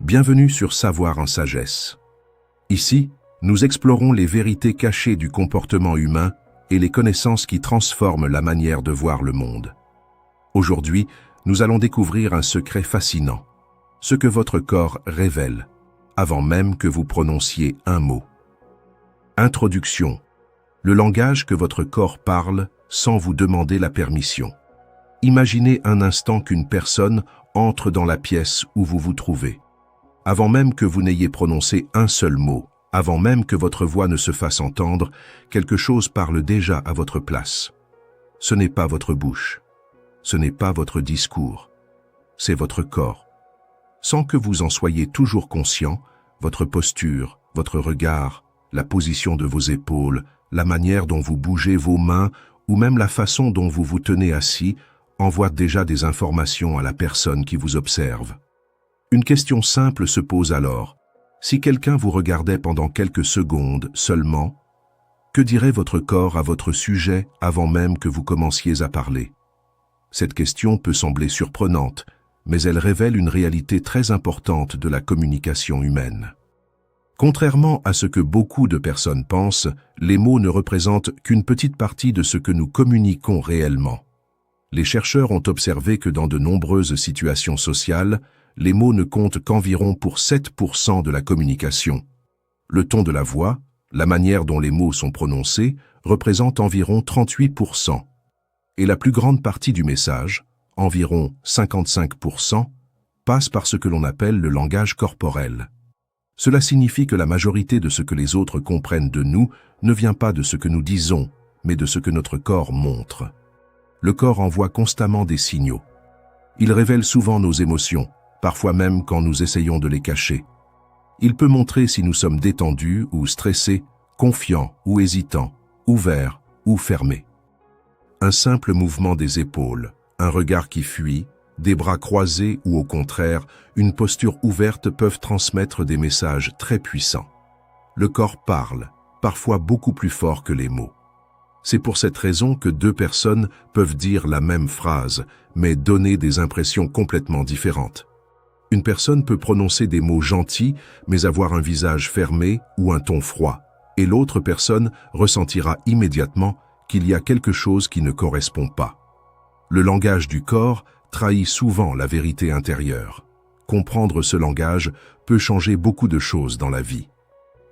Bienvenue sur Savoir en sagesse. Ici, nous explorons les vérités cachées du comportement humain et les connaissances qui transforment la manière de voir le monde. Aujourd'hui, nous allons découvrir un secret fascinant, ce que votre corps révèle, avant même que vous prononciez un mot. Introduction. Le langage que votre corps parle sans vous demander la permission. Imaginez un instant qu'une personne entre dans la pièce où vous vous trouvez. Avant même que vous n'ayez prononcé un seul mot, avant même que votre voix ne se fasse entendre, quelque chose parle déjà à votre place. Ce n'est pas votre bouche, ce n'est pas votre discours, c'est votre corps. Sans que vous en soyez toujours conscient, votre posture, votre regard, la position de vos épaules, la manière dont vous bougez vos mains ou même la façon dont vous vous tenez assis envoient déjà des informations à la personne qui vous observe. Une question simple se pose alors. Si quelqu'un vous regardait pendant quelques secondes seulement, que dirait votre corps à votre sujet avant même que vous commenciez à parler? Cette question peut sembler surprenante, mais elle révèle une réalité très importante de la communication humaine. Contrairement à ce que beaucoup de personnes pensent, les mots ne représentent qu'une petite partie de ce que nous communiquons réellement. Les chercheurs ont observé que dans de nombreuses situations sociales, les mots ne comptent qu'environ pour 7% de la communication. Le ton de la voix, la manière dont les mots sont prononcés, représente environ 38%. Et la plus grande partie du message, environ 55%, passe par ce que l'on appelle le langage corporel. Cela signifie que la majorité de ce que les autres comprennent de nous ne vient pas de ce que nous disons, mais de ce que notre corps montre. Le corps envoie constamment des signaux. Il révèle souvent nos émotions, parfois même quand nous essayons de les cacher. Il peut montrer si nous sommes détendus ou stressés, confiants ou hésitants, ouverts ou fermés. Un simple mouvement des épaules, un regard qui fuit, des bras croisés ou au contraire, une posture ouverte peuvent transmettre des messages très puissants. Le corps parle, parfois beaucoup plus fort que les mots. C'est pour cette raison que deux personnes peuvent dire la même phrase, mais donner des impressions complètement différentes. Une personne peut prononcer des mots gentils, mais avoir un visage fermé ou un ton froid, et l'autre personne ressentira immédiatement qu'il y a quelque chose qui ne correspond pas. Le langage du corps trahit souvent la vérité intérieure. Comprendre ce langage peut changer beaucoup de choses dans la vie.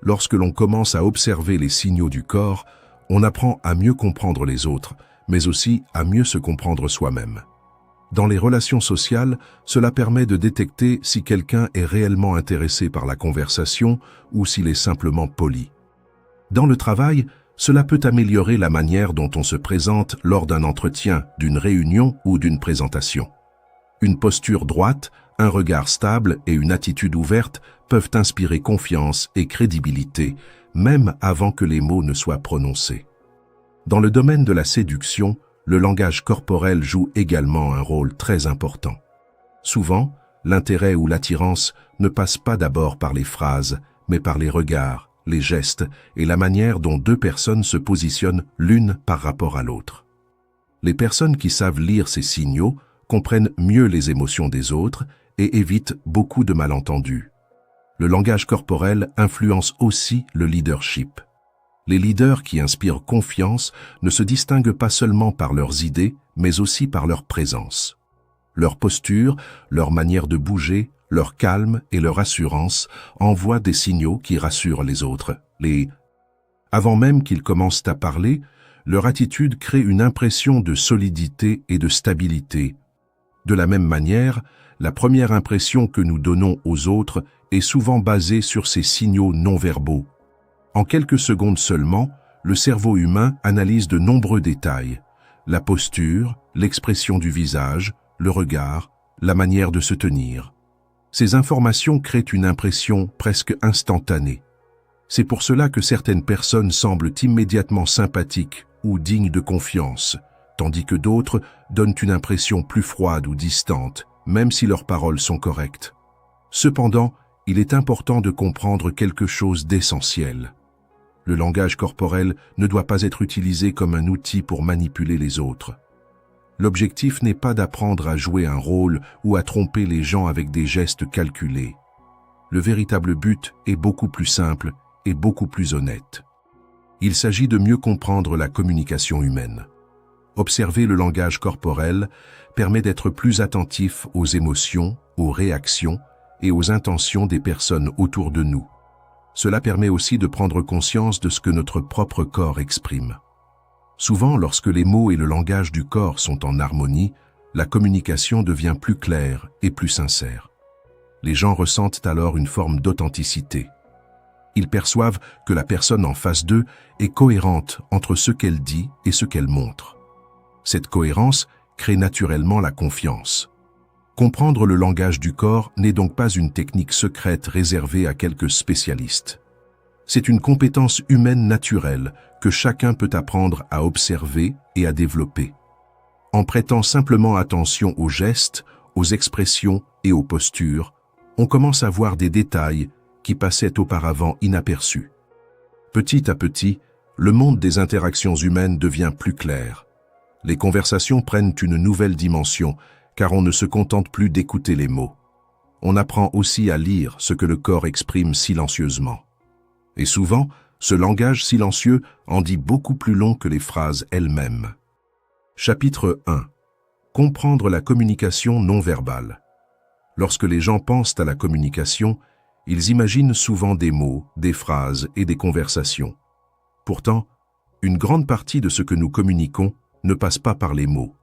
Lorsque l'on commence à observer les signaux du corps, on apprend à mieux comprendre les autres, mais aussi à mieux se comprendre soi-même. Dans les relations sociales, cela permet de détecter si quelqu'un est réellement intéressé par la conversation ou s'il est simplement poli. Dans le travail, cela peut améliorer la manière dont on se présente lors d'un entretien, d'une réunion ou d'une présentation. Une posture droite, un regard stable et une attitude ouverte peuvent inspirer confiance et crédibilité, même avant que les mots ne soient prononcés. Dans le domaine de la séduction, le langage corporel joue également un rôle très important. Souvent, l'intérêt ou l'attirance ne passe pas d'abord par les phrases, mais par les regards, les gestes et la manière dont deux personnes se positionnent l'une par rapport à l'autre. Les personnes qui savent lire ces signaux comprennent mieux les émotions des autres et évitent beaucoup de malentendus. Le langage corporel influence aussi le leadership. Les leaders qui inspirent confiance ne se distinguent pas seulement par leurs idées, mais aussi par leur présence. Leur posture, leur manière de bouger, leur calme et leur assurance envoient des signaux qui rassurent les autres. Avant même qu'ils commencent à parler, leur attitude crée une impression de solidité et de stabilité. De la même manière, la première impression que nous donnons aux autres est souvent basée sur ces signaux non-verbaux. En quelques secondes seulement, le cerveau humain analyse de nombreux détails. La posture, l'expression du visage, le regard, la manière de se tenir. Ces informations créent une impression presque instantanée. C'est pour cela que certaines personnes semblent immédiatement sympathiques ou dignes de confiance, tandis que d'autres donnent une impression plus froide ou distante, même si leurs paroles sont correctes. Cependant, il est important de comprendre quelque chose d'essentiel. Le langage corporel ne doit pas être utilisé comme un outil pour manipuler les autres. L'objectif n'est pas d'apprendre à jouer un rôle ou à tromper les gens avec des gestes calculés. le véritable but est beaucoup plus simple et beaucoup plus honnête. Il s'agit de mieux comprendre la communication humaine. Observer le langage corporel permet d'être plus attentif aux émotions, aux réactions et aux intentions des personnes autour de nous. Cela permet aussi de prendre conscience de ce que notre propre corps exprime. Souvent, lorsque les mots et le langage du corps sont en harmonie, la communication devient plus claire et plus sincère. Les gens ressentent alors une forme d'authenticité. Ils perçoivent que la personne en face d'eux est cohérente entre ce qu'elle dit et ce qu'elle montre. Cette cohérence crée naturellement la confiance. Comprendre le langage du corps n'est donc pas une technique secrète réservée à quelques spécialistes. C'est une compétence humaine naturelle que chacun peut apprendre à observer et à développer. En prêtant simplement attention aux gestes, aux expressions et aux postures, on commence à voir des détails qui passaient auparavant inaperçus. Petit à petit, le monde des interactions humaines devient plus clair. Les conversations prennent une nouvelle dimension, car on ne se contente plus d'écouter les mots. On apprend aussi à lire ce que le corps exprime silencieusement. Et souvent, ce langage silencieux en dit beaucoup plus long que les phrases elles-mêmes. Chapitre 1. Comprendre la communication non verbale. Lorsque les gens pensent à la communication, ils imaginent souvent des mots, des phrases et des conversations. Pourtant, une grande partie de ce que nous communiquons ne passe pas par les mots.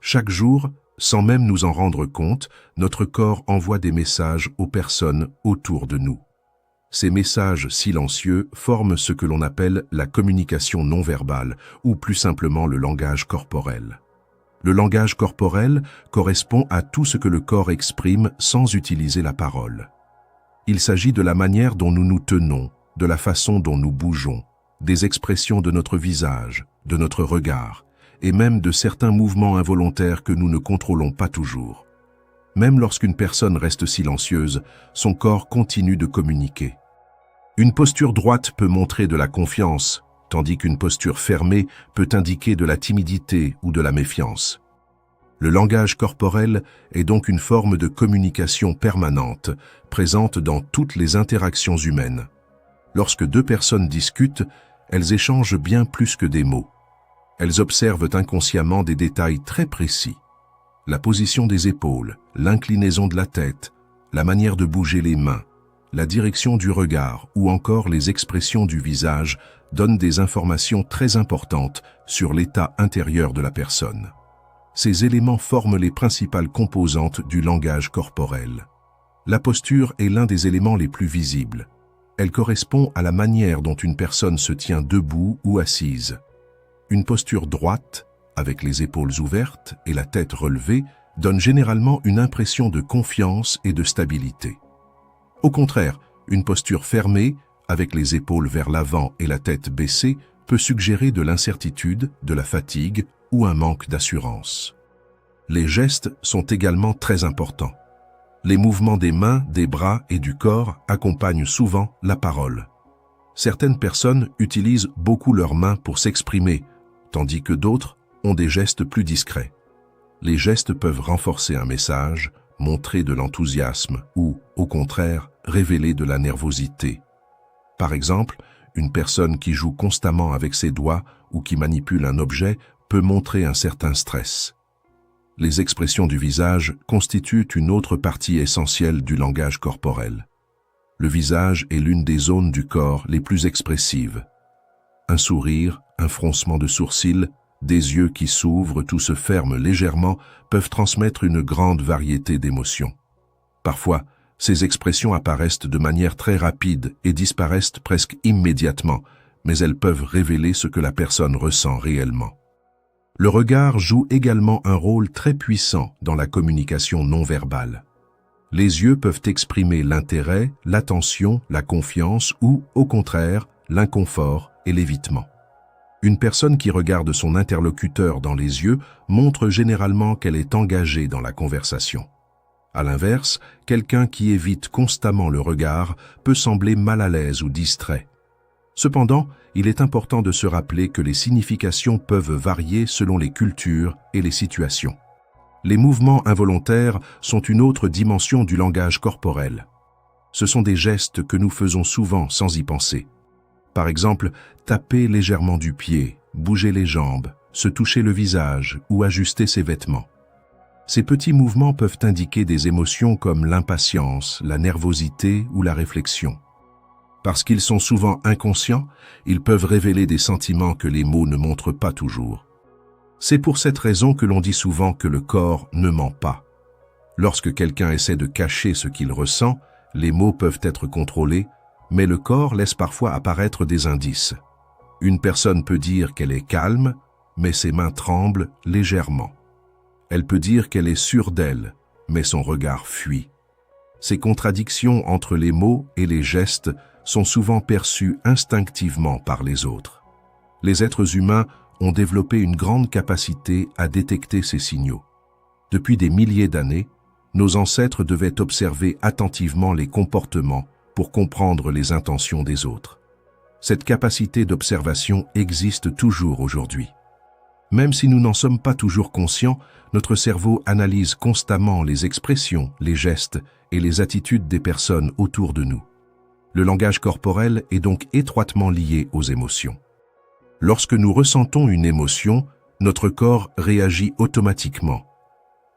Chaque jour, sans même nous en rendre compte, notre corps envoie des messages aux personnes autour de nous. Ces messages silencieux forment ce que l'on appelle la communication non verbale, ou plus simplement le langage corporel. Le langage corporel correspond à tout ce que le corps exprime sans utiliser la parole. Il s'agit de la manière dont nous nous tenons, de la façon dont nous bougeons, des expressions de notre visage, de notre regard, et même de certains mouvements involontaires que nous ne contrôlons pas toujours. Même lorsqu'une personne reste silencieuse, son corps continue de communiquer. Une posture droite peut montrer de la confiance, tandis qu'une posture fermée peut indiquer de la timidité ou de la méfiance. Le langage corporel est donc une forme de communication permanente, présente dans toutes les interactions humaines. Lorsque deux personnes discutent, elles échangent bien plus que des mots. Elles observent inconsciemment des détails très précis. La position des épaules, l'inclinaison de la tête, la manière de bouger les mains, la direction du regard ou encore les expressions du visage donnent des informations très importantes sur l'état intérieur de la personne. Ces éléments forment les principales composantes du langage corporel. La posture est l'un des éléments les plus visibles. Elle correspond à la manière dont une personne se tient debout ou assise. Une posture droite, avec les épaules ouvertes et la tête relevée, donne généralement une impression de confiance et de stabilité. Au contraire, une posture fermée, avec les épaules vers l'avant et la tête baissée, peut suggérer de l'incertitude, de la fatigue ou un manque d'assurance. Les gestes sont également très importants. Les mouvements des mains, des bras et du corps accompagnent souvent la parole. Certaines personnes utilisent beaucoup leurs mains pour s'exprimer, tandis que d'autres ont des gestes plus discrets. Les gestes peuvent renforcer un message, montrer de l'enthousiasme ou, au contraire, révéler de la nervosité. Par exemple, une personne qui joue constamment avec ses doigts ou qui manipule un objet peut montrer un certain stress. Les expressions du visage constituent une autre partie essentielle du langage corporel. Le visage est l'une des zones du corps les plus expressives. Un sourire, un froncement de sourcils, des yeux qui s'ouvrent ou se ferment légèrement peuvent transmettre une grande variété d'émotions. Parfois, ces expressions apparaissent de manière très rapide et disparaissent presque immédiatement, mais elles peuvent révéler ce que la personne ressent réellement. Le regard joue également un rôle très puissant dans la communication non verbale. Les yeux peuvent exprimer l'intérêt, l'attention, la confiance ou, au contraire, l'inconfort et l'évitement. Une personne qui regarde son interlocuteur dans les yeux montre généralement qu'elle est engagée dans la conversation. À l'inverse, quelqu'un qui évite constamment le regard peut sembler mal à l'aise ou distrait. Cependant, il est important de se rappeler que les significations peuvent varier selon les cultures et les situations. Les mouvements involontaires sont une autre dimension du langage corporel. Ce sont des gestes que nous faisons souvent sans y penser. Par exemple, taper légèrement du pied, bouger les jambes, se toucher le visage ou ajuster ses vêtements. Ces petits mouvements peuvent indiquer des émotions comme l'impatience, la nervosité ou la réflexion. Parce qu'ils sont souvent inconscients, ils peuvent révéler des sentiments que les mots ne montrent pas toujours. C'est pour cette raison que l'on dit souvent que le corps ne ment pas. Lorsque quelqu'un essaie de cacher ce qu'il ressent, les mots peuvent être contrôlés, mais le corps laisse parfois apparaître des indices. Une personne peut dire qu'elle est calme, mais ses mains tremblent légèrement. Elle peut dire qu'elle est sûre d'elle, mais son regard fuit. Ces contradictions entre les mots et les gestes sont souvent perçues instinctivement par les autres. Les êtres humains ont développé une grande capacité à détecter ces signaux. Depuis des milliers d'années, nos ancêtres devaient observer attentivement les comportements pour comprendre les intentions des autres. Cette capacité d'observation existe toujours aujourd'hui. Même si nous n'en sommes pas toujours conscients, notre cerveau analyse constamment les expressions, les gestes et les attitudes des personnes autour de nous. Le langage corporel est donc étroitement lié aux émotions. Lorsque nous ressentons une émotion, notre corps réagit automatiquement.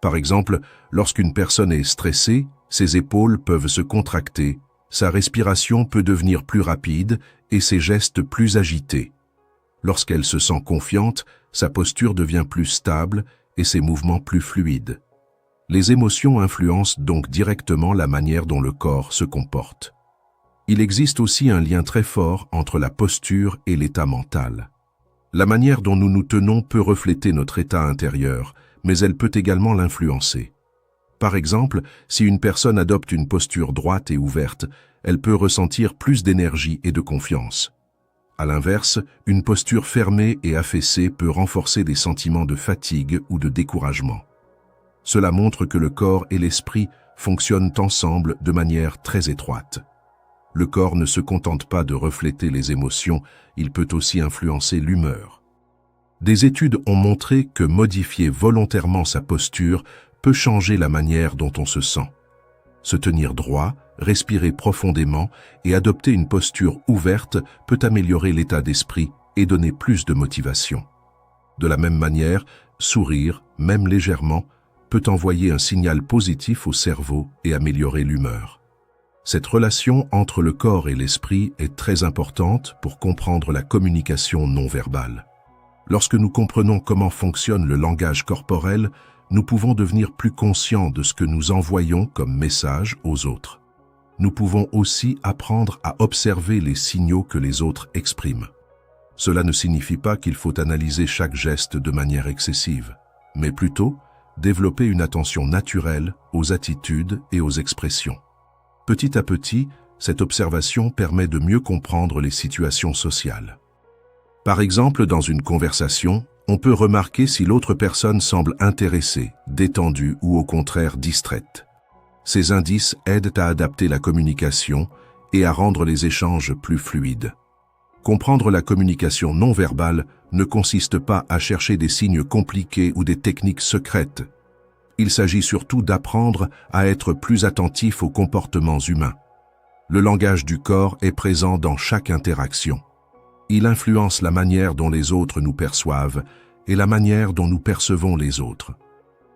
Par exemple, lorsqu'une personne est stressée, ses épaules peuvent se contracter, sa respiration peut devenir plus rapide et ses gestes plus agités. Lorsqu'elle se sent confiante, sa posture devient plus stable et ses mouvements plus fluides. Les émotions influencent donc directement la manière dont le corps se comporte. Il existe aussi un lien très fort entre la posture et l'état mental. La manière dont nous nous tenons peut refléter notre état intérieur, mais elle peut également l'influencer. Par exemple, si une personne adopte une posture droite et ouverte, elle peut ressentir plus d'énergie et de confiance. À l'inverse, une posture fermée et affaissée peut renforcer des sentiments de fatigue ou de découragement. Cela montre que le corps et l'esprit fonctionnent ensemble de manière très étroite. Le corps ne se contente pas de refléter les émotions, il peut aussi influencer l'humeur. Des études ont montré que modifier volontairement sa posture peut changer la manière dont on se sent. Se tenir droit, respirer profondément et adopter une posture ouverte peut améliorer l'état d'esprit et donner plus de motivation. De la même manière, sourire, même légèrement, peut envoyer un signal positif au cerveau et améliorer l'humeur. Cette relation entre le corps et l'esprit est très importante pour comprendre la communication non verbale. Lorsque nous comprenons comment fonctionne le langage corporel, nous pouvons devenir plus conscients de ce que nous envoyons comme message aux autres. Nous pouvons aussi apprendre à observer les signaux que les autres expriment. Cela ne signifie pas qu'il faut analyser chaque geste de manière excessive, mais plutôt développer une attention naturelle aux attitudes et aux expressions. Petit à petit, cette observation permet de mieux comprendre les situations sociales. Par exemple, dans une conversation, on peut remarquer si l'autre personne semble intéressée, détendue ou au contraire distraite. Ces indices aident à adapter la communication et à rendre les échanges plus fluides. Comprendre la communication non verbale ne consiste pas à chercher des signes compliqués ou des techniques secrètes. Il s'agit surtout d'apprendre à être plus attentif aux comportements humains. Le langage du corps est présent dans chaque interaction. Il influence la manière dont les autres nous perçoivent et la manière dont nous percevons les autres.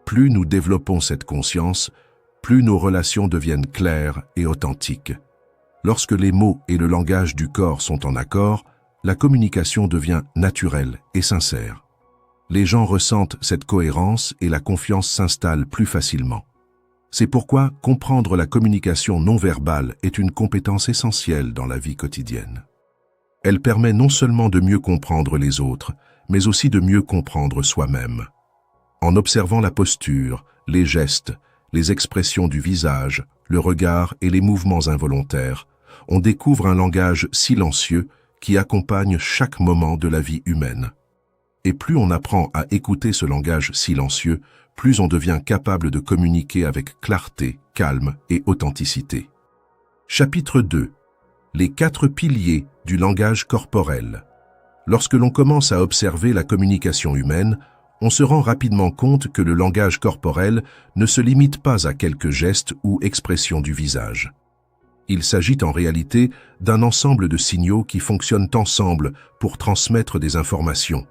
Plus nous développons cette conscience, plus nos relations deviennent claires et authentiques. Lorsque les mots et le langage du corps sont en accord, la communication devient naturelle et sincère. Les gens ressentent cette cohérence et la confiance s'installe plus facilement. C'est pourquoi comprendre la communication non verbale est une compétence essentielle dans la vie quotidienne. Elle permet non seulement de mieux comprendre les autres, mais aussi de mieux comprendre soi-même. En observant la posture, les gestes, les expressions du visage, le regard et les mouvements involontaires, on découvre un langage silencieux qui accompagne chaque moment de la vie humaine. Et plus on apprend à écouter ce langage silencieux, plus on devient capable de communiquer avec clarté, calme et authenticité. Chapitre 2. Les 4 piliers du langage corporel. Lorsque l'on commence à observer la communication humaine, on se rend rapidement compte que le langage corporel ne se limite pas à quelques gestes ou expressions du visage. Il s'agit en réalité d'un ensemble de signaux qui fonctionnent ensemble pour transmettre des informations.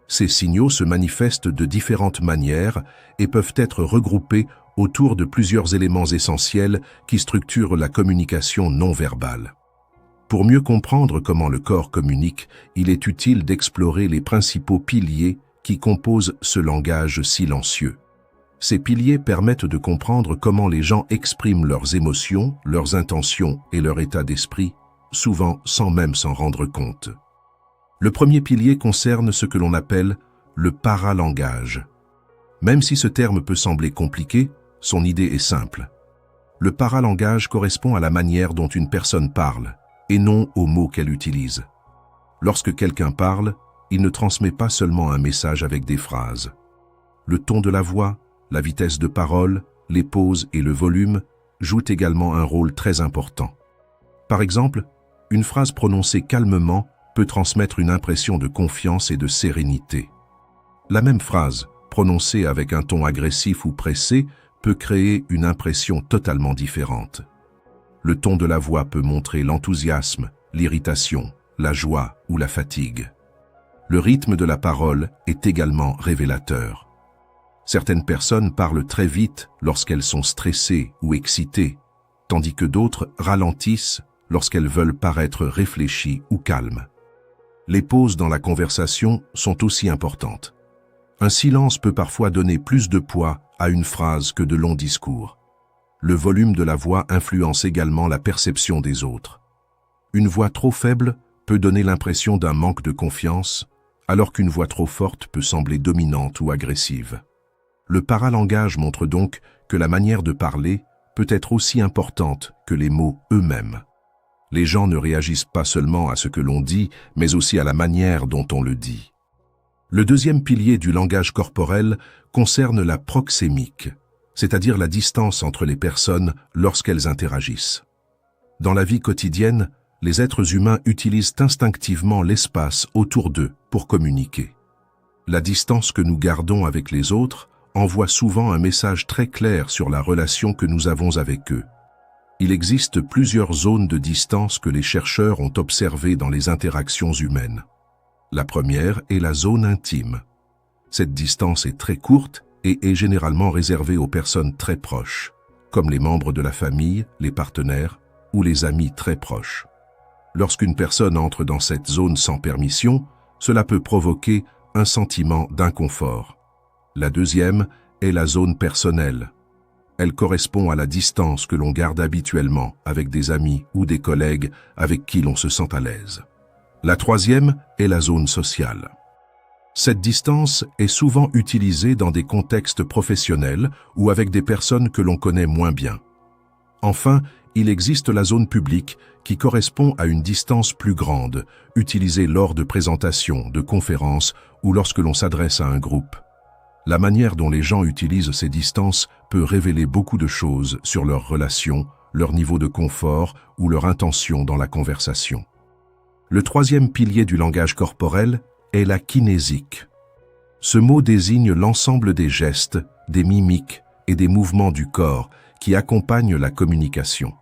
Ces signaux se manifestent de différentes manières et peuvent être regroupés autour de plusieurs éléments essentiels qui structurent la communication non verbale. Pour mieux comprendre comment le corps communique, il est utile d'explorer les principaux piliers qui composent ce langage silencieux. Ces piliers permettent de comprendre comment les gens expriment leurs émotions, leurs intentions et leur état d'esprit, souvent sans même s'en rendre compte. Le premier pilier concerne ce que l'on appelle le paralangage. Même si ce terme peut sembler compliqué, son idée est simple. Le paralangage correspond à la manière dont une personne parle, et non aux mots qu'elle utilise. Lorsque quelqu'un parle, il ne transmet pas seulement un message avec des phrases. Le ton de la voix, la vitesse de parole, les pauses et le volume jouent également un rôle très important. Par exemple, une phrase prononcée calmement peut transmettre une impression de confiance et de sérénité. La même phrase, prononcée avec un ton agressif ou pressé, peut créer une impression totalement différente. Le ton de la voix peut montrer l'enthousiasme, l'irritation, la joie ou la fatigue. Le rythme de la parole est également révélateur. Certaines personnes parlent très vite lorsqu'elles sont stressées ou excitées, tandis que d'autres ralentissent lorsqu'elles veulent paraître réfléchies ou calmes. Les pauses dans la conversation sont aussi importantes. Un silence peut parfois donner plus de poids à une phrase que de longs discours. Le volume de la voix influence également la perception des autres. Une voix trop faible peut donner l'impression d'un manque de confiance, alors qu'une voix trop forte peut sembler dominante ou agressive. Le paralangage montre donc que la manière de parler peut être aussi importante que les mots eux-mêmes. Les gens ne réagissent pas seulement à ce que l'on dit, mais aussi à la manière dont on le dit. Le deuxième pilier du langage corporel concerne la proxémique, c'est-à-dire la distance entre les personnes lorsqu'elles interagissent. Dans la vie quotidienne, les êtres humains utilisent instinctivement l'espace autour d'eux pour communiquer. La distance que nous gardons avec les autres envoie souvent un message très clair sur la relation que nous avons avec eux. Il existe plusieurs zones de distance que les chercheurs ont observées dans les interactions humaines. La première est la zone intime. Cette distance est très courte et est généralement réservée aux personnes très proches, comme les membres de la famille, les partenaires ou les amis très proches. Lorsqu'une personne entre dans cette zone sans permission, cela peut provoquer un sentiment d'inconfort. La deuxième est la zone personnelle. Elle correspond à la distance que l'on garde habituellement avec des amis ou des collègues avec qui l'on se sent à l'aise. La troisième est la zone sociale. Cette distance est souvent utilisée dans des contextes professionnels ou avec des personnes que l'on connaît moins bien. Enfin, il existe la zone publique qui correspond à une distance plus grande, utilisée lors de présentations, de conférences ou lorsque l'on s'adresse à un groupe. La manière dont les gens utilisent ces distances peut révéler beaucoup de choses sur leurs relations, leur niveau de confort ou leur intention dans la conversation. Le troisième pilier du langage corporel est la kinésique. Ce mot désigne l'ensemble des gestes, des mimiques et des mouvements du corps qui accompagnent la communication.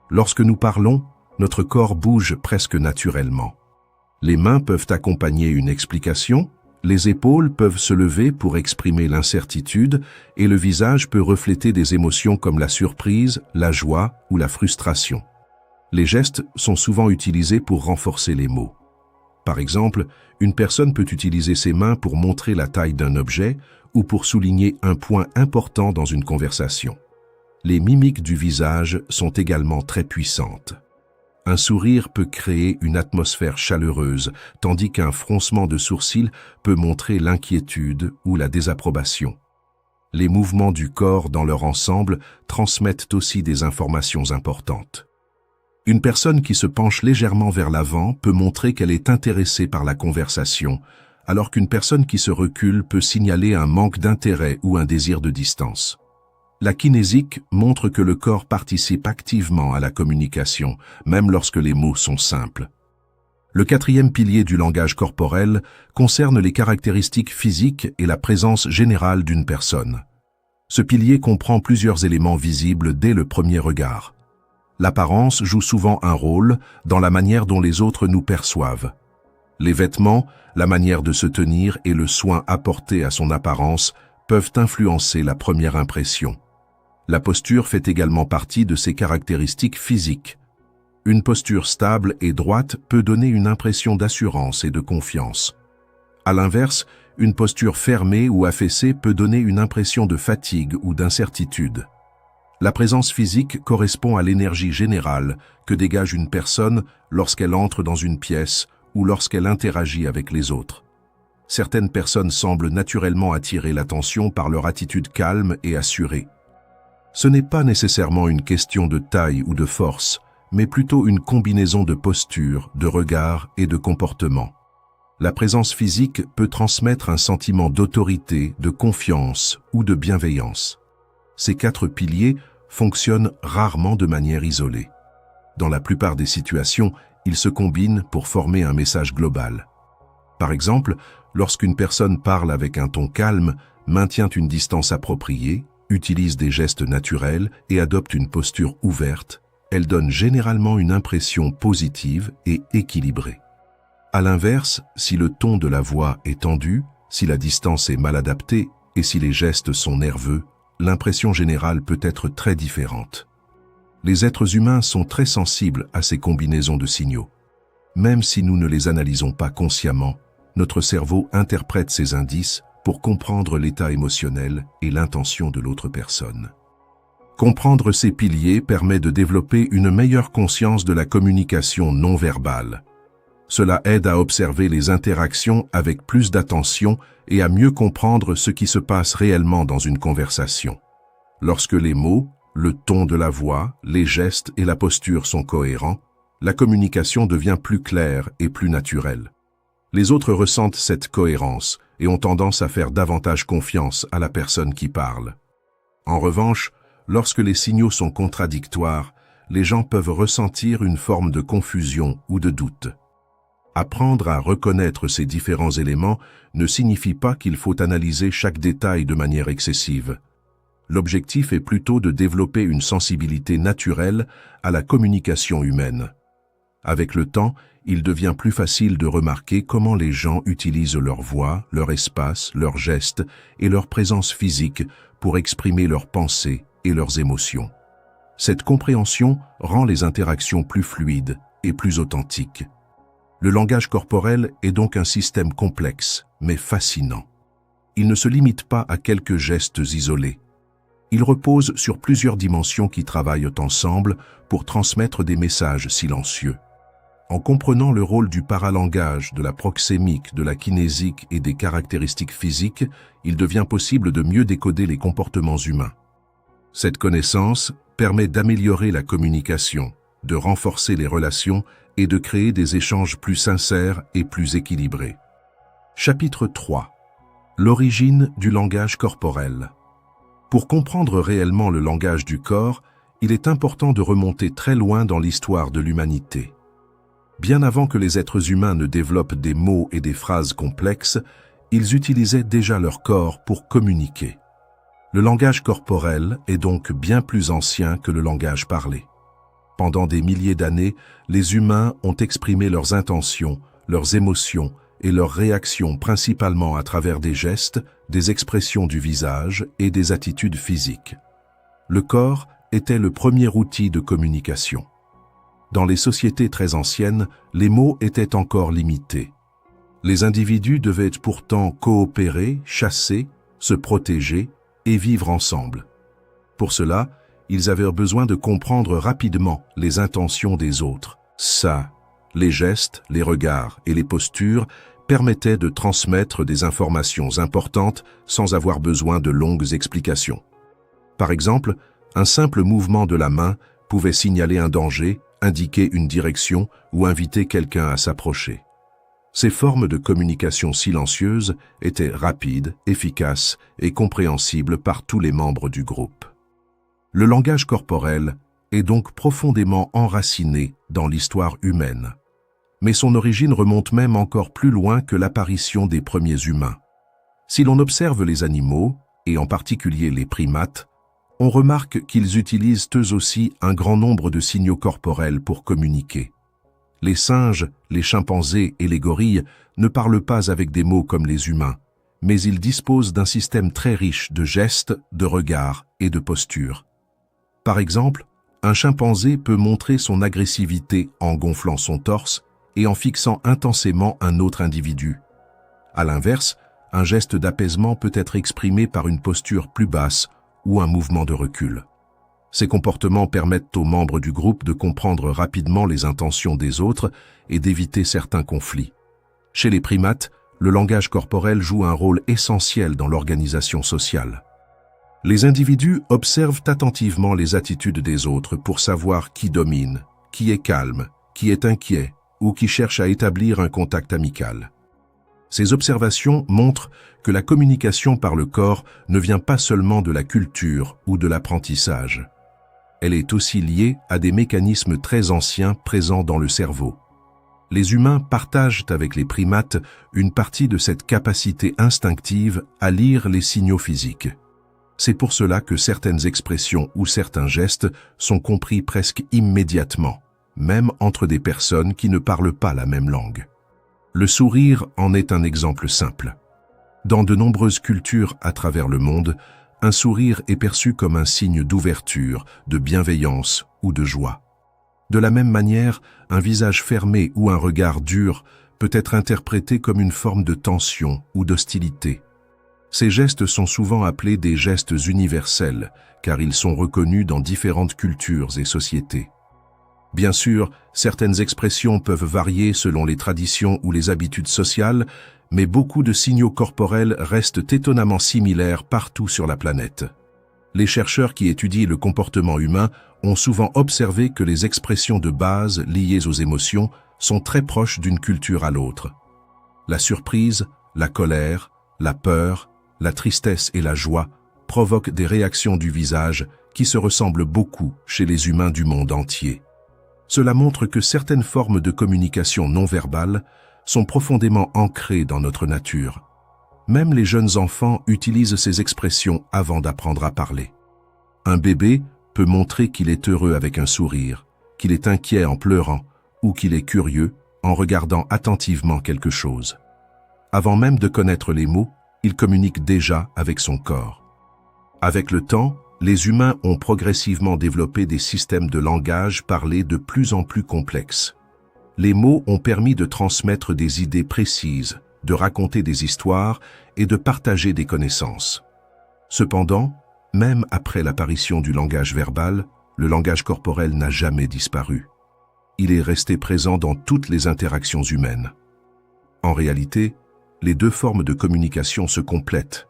Lorsque nous parlons, notre corps bouge presque naturellement. Les mains peuvent accompagner une explication, les épaules peuvent se lever pour exprimer l'incertitude et le visage peut refléter des émotions comme la surprise, la joie ou la frustration. Les gestes sont souvent utilisés pour renforcer les mots. Par exemple, une personne peut utiliser ses mains pour montrer la taille d'un objet ou pour souligner un point important dans une conversation. Les mimiques du visage sont également très puissantes. Un sourire peut créer une atmosphère chaleureuse, tandis qu'un froncement de sourcils peut montrer l'inquiétude ou la désapprobation. Les mouvements du corps dans leur ensemble transmettent aussi des informations importantes. Une personne qui se penche légèrement vers l'avant peut montrer qu'elle est intéressée par la conversation, alors qu'une personne qui se recule peut signaler un manque d'intérêt ou un désir de distance. La kinésique montre que le corps participe activement à la communication, même lorsque les mots sont simples. Le quatrième pilier du langage corporel concerne les caractéristiques physiques et la présence générale d'une personne. Ce pilier comprend plusieurs éléments visibles dès le premier regard. L'apparence joue souvent un rôle dans la manière dont les autres nous perçoivent. Les vêtements, la manière de se tenir et le soin apporté à son apparence peuvent influencer la première impression. La posture fait également partie de ses caractéristiques physiques. Une posture stable et droite peut donner une impression d'assurance et de confiance. À l'inverse, une posture fermée ou affaissée peut donner une impression de fatigue ou d'incertitude. La présence physique correspond à l'énergie générale que dégage une personne lorsqu'elle entre dans une pièce ou lorsqu'elle interagit avec les autres. Certaines personnes semblent naturellement attirer l'attention par leur attitude calme et assurée. Ce n'est pas nécessairement une question de taille ou de force, mais plutôt une combinaison de posture, de regard et de comportement. La présence physique peut transmettre un sentiment d'autorité, de confiance ou de bienveillance. Ces 4 piliers fonctionnent rarement de manière isolée. Dans la plupart des situations, ils se combinent pour former un message global. Par exemple, lorsqu'une personne parle avec un ton calme, maintient une distance appropriée, utilise des gestes naturels et adopte une posture ouverte, elle donne généralement une impression positive et équilibrée. À l'inverse, si le ton de la voix est tendu, si la distance est mal adaptée et si les gestes sont nerveux, l'impression générale peut être très différente. Les êtres humains sont très sensibles à ces combinaisons de signaux. Même si nous ne les analysons pas consciemment, notre cerveau interprète ces indices pour comprendre l'état émotionnel et l'intention de l'autre personne. Comprendre ces piliers permet de développer une meilleure conscience de la communication non verbale. Cela aide à observer les interactions avec plus d'attention et à mieux comprendre ce qui se passe réellement dans une conversation. Lorsque les mots, le ton de la voix, les gestes et la posture sont cohérents, la communication devient plus claire et plus naturelle. Les autres ressentent cette cohérence et ont tendance à faire davantage confiance à la personne qui parle. En revanche, lorsque les signaux sont contradictoires, les gens peuvent ressentir une forme de confusion ou de doute. Apprendre à reconnaître ces différents éléments ne signifie pas qu'il faut analyser chaque détail de manière excessive. L'objectif est plutôt de développer une sensibilité naturelle à la communication humaine. Avec le temps, il devient plus facile de remarquer comment les gens utilisent leur voix, leur espace, leurs gestes et leur présence physique pour exprimer leurs pensées et leurs émotions. Cette compréhension rend les interactions plus fluides et plus authentiques. Le langage corporel est donc un système complexe, mais fascinant. Il ne se limite pas à quelques gestes isolés. Il repose sur plusieurs dimensions qui travaillent ensemble pour transmettre des messages silencieux. En comprenant le rôle du paralangage, de la proxémique, de la kinésique et des caractéristiques physiques, il devient possible de mieux décoder les comportements humains. Cette connaissance permet d'améliorer la communication, de renforcer les relations et de créer des échanges plus sincères et plus équilibrés. Chapitre 3. L'origine du langage corporel. Pour comprendre réellement le langage du corps, il est important de remonter très loin dans l'histoire de l'humanité. Bien avant que les êtres humains ne développent des mots et des phrases complexes, ils utilisaient déjà leur corps pour communiquer. Le langage corporel est donc bien plus ancien que le langage parlé. Pendant des milliers d'années, les humains ont exprimé leurs intentions, leurs émotions et leurs réactions principalement à travers des gestes, des expressions du visage et des attitudes physiques. Le corps était le premier outil de communication. Dans les sociétés très anciennes, les mots étaient encore limités. Les individus devaient pourtant coopérer, chasser, se protéger et vivre ensemble. Pour cela, ils avaient besoin de comprendre rapidement les intentions des autres. Ça, les gestes, les regards et les postures permettaient de transmettre des informations importantes sans avoir besoin de longues explications. Par exemple, un simple mouvement de la main pouvait signaler un danger, indiquer une direction ou inviter quelqu'un à s'approcher. Ces formes de communication silencieuse étaient rapides, efficaces et compréhensibles par tous les membres du groupe. Le langage corporel est donc profondément enraciné dans l'histoire humaine. Mais son origine remonte même encore plus loin que l'apparition des premiers humains. Si l'on observe les animaux, et en particulier les primates, on remarque qu'ils utilisent eux aussi un grand nombre de signaux corporels pour communiquer. Les singes, les chimpanzés et les gorilles ne parlent pas avec des mots comme les humains, mais ils disposent d'un système très riche de gestes, de regards et de postures. Par exemple, un chimpanzé peut montrer son agressivité en gonflant son torse et en fixant intensément un autre individu. À l'inverse, un geste d'apaisement peut être exprimé par une posture plus basse ou un mouvement de recul. Ces comportements permettent aux membres du groupe de comprendre rapidement les intentions des autres et d'éviter certains conflits. Chez les primates, le langage corporel joue un rôle essentiel dans l'organisation sociale. Les individus observent attentivement les attitudes des autres pour savoir qui domine, qui est calme, qui est inquiet ou qui cherche à établir un contact amical. Ces observations montrent que la communication par le corps ne vient pas seulement de la culture ou de l'apprentissage. Elle est aussi liée à des mécanismes très anciens présents dans le cerveau. Les humains partagent avec les primates une partie de cette capacité instinctive à lire les signaux physiques. C'est pour cela que certaines expressions ou certains gestes sont compris presque immédiatement, même entre des personnes qui ne parlent pas la même langue. Le sourire en est un exemple simple. Dans de nombreuses cultures à travers le monde, un sourire est perçu comme un signe d'ouverture, de bienveillance ou de joie. De la même manière, un visage fermé ou un regard dur peut être interprété comme une forme de tension ou d'hostilité. Ces gestes sont souvent appelés des gestes universels, car ils sont reconnus dans différentes cultures et sociétés. Bien sûr, certaines expressions peuvent varier selon les traditions ou les habitudes sociales, mais beaucoup de signaux corporels restent étonnamment similaires partout sur la planète. Les chercheurs qui étudient le comportement humain ont souvent observé que les expressions de base liées aux émotions sont très proches d'une culture à l'autre. La surprise, la colère, la peur, la tristesse et la joie provoquent des réactions du visage qui se ressemblent beaucoup chez les humains du monde entier. Cela montre que certaines formes de communication non verbale sont profondément ancrées dans notre nature. Même les jeunes enfants utilisent ces expressions avant d'apprendre à parler. Un bébé peut montrer qu'il est heureux avec un sourire, qu'il est inquiet en pleurant ou qu'il est curieux en regardant attentivement quelque chose. Avant même de connaître les mots, il communique déjà avec son corps. Avec le temps, les humains ont progressivement développé des systèmes de langage parlé de plus en plus complexes. Les mots ont permis de transmettre des idées précises, de raconter des histoires et de partager des connaissances. Cependant, même après l'apparition du langage verbal, le langage corporel n'a jamais disparu. Il est resté présent dans toutes les interactions humaines. En réalité, les deux formes de communication se complètent.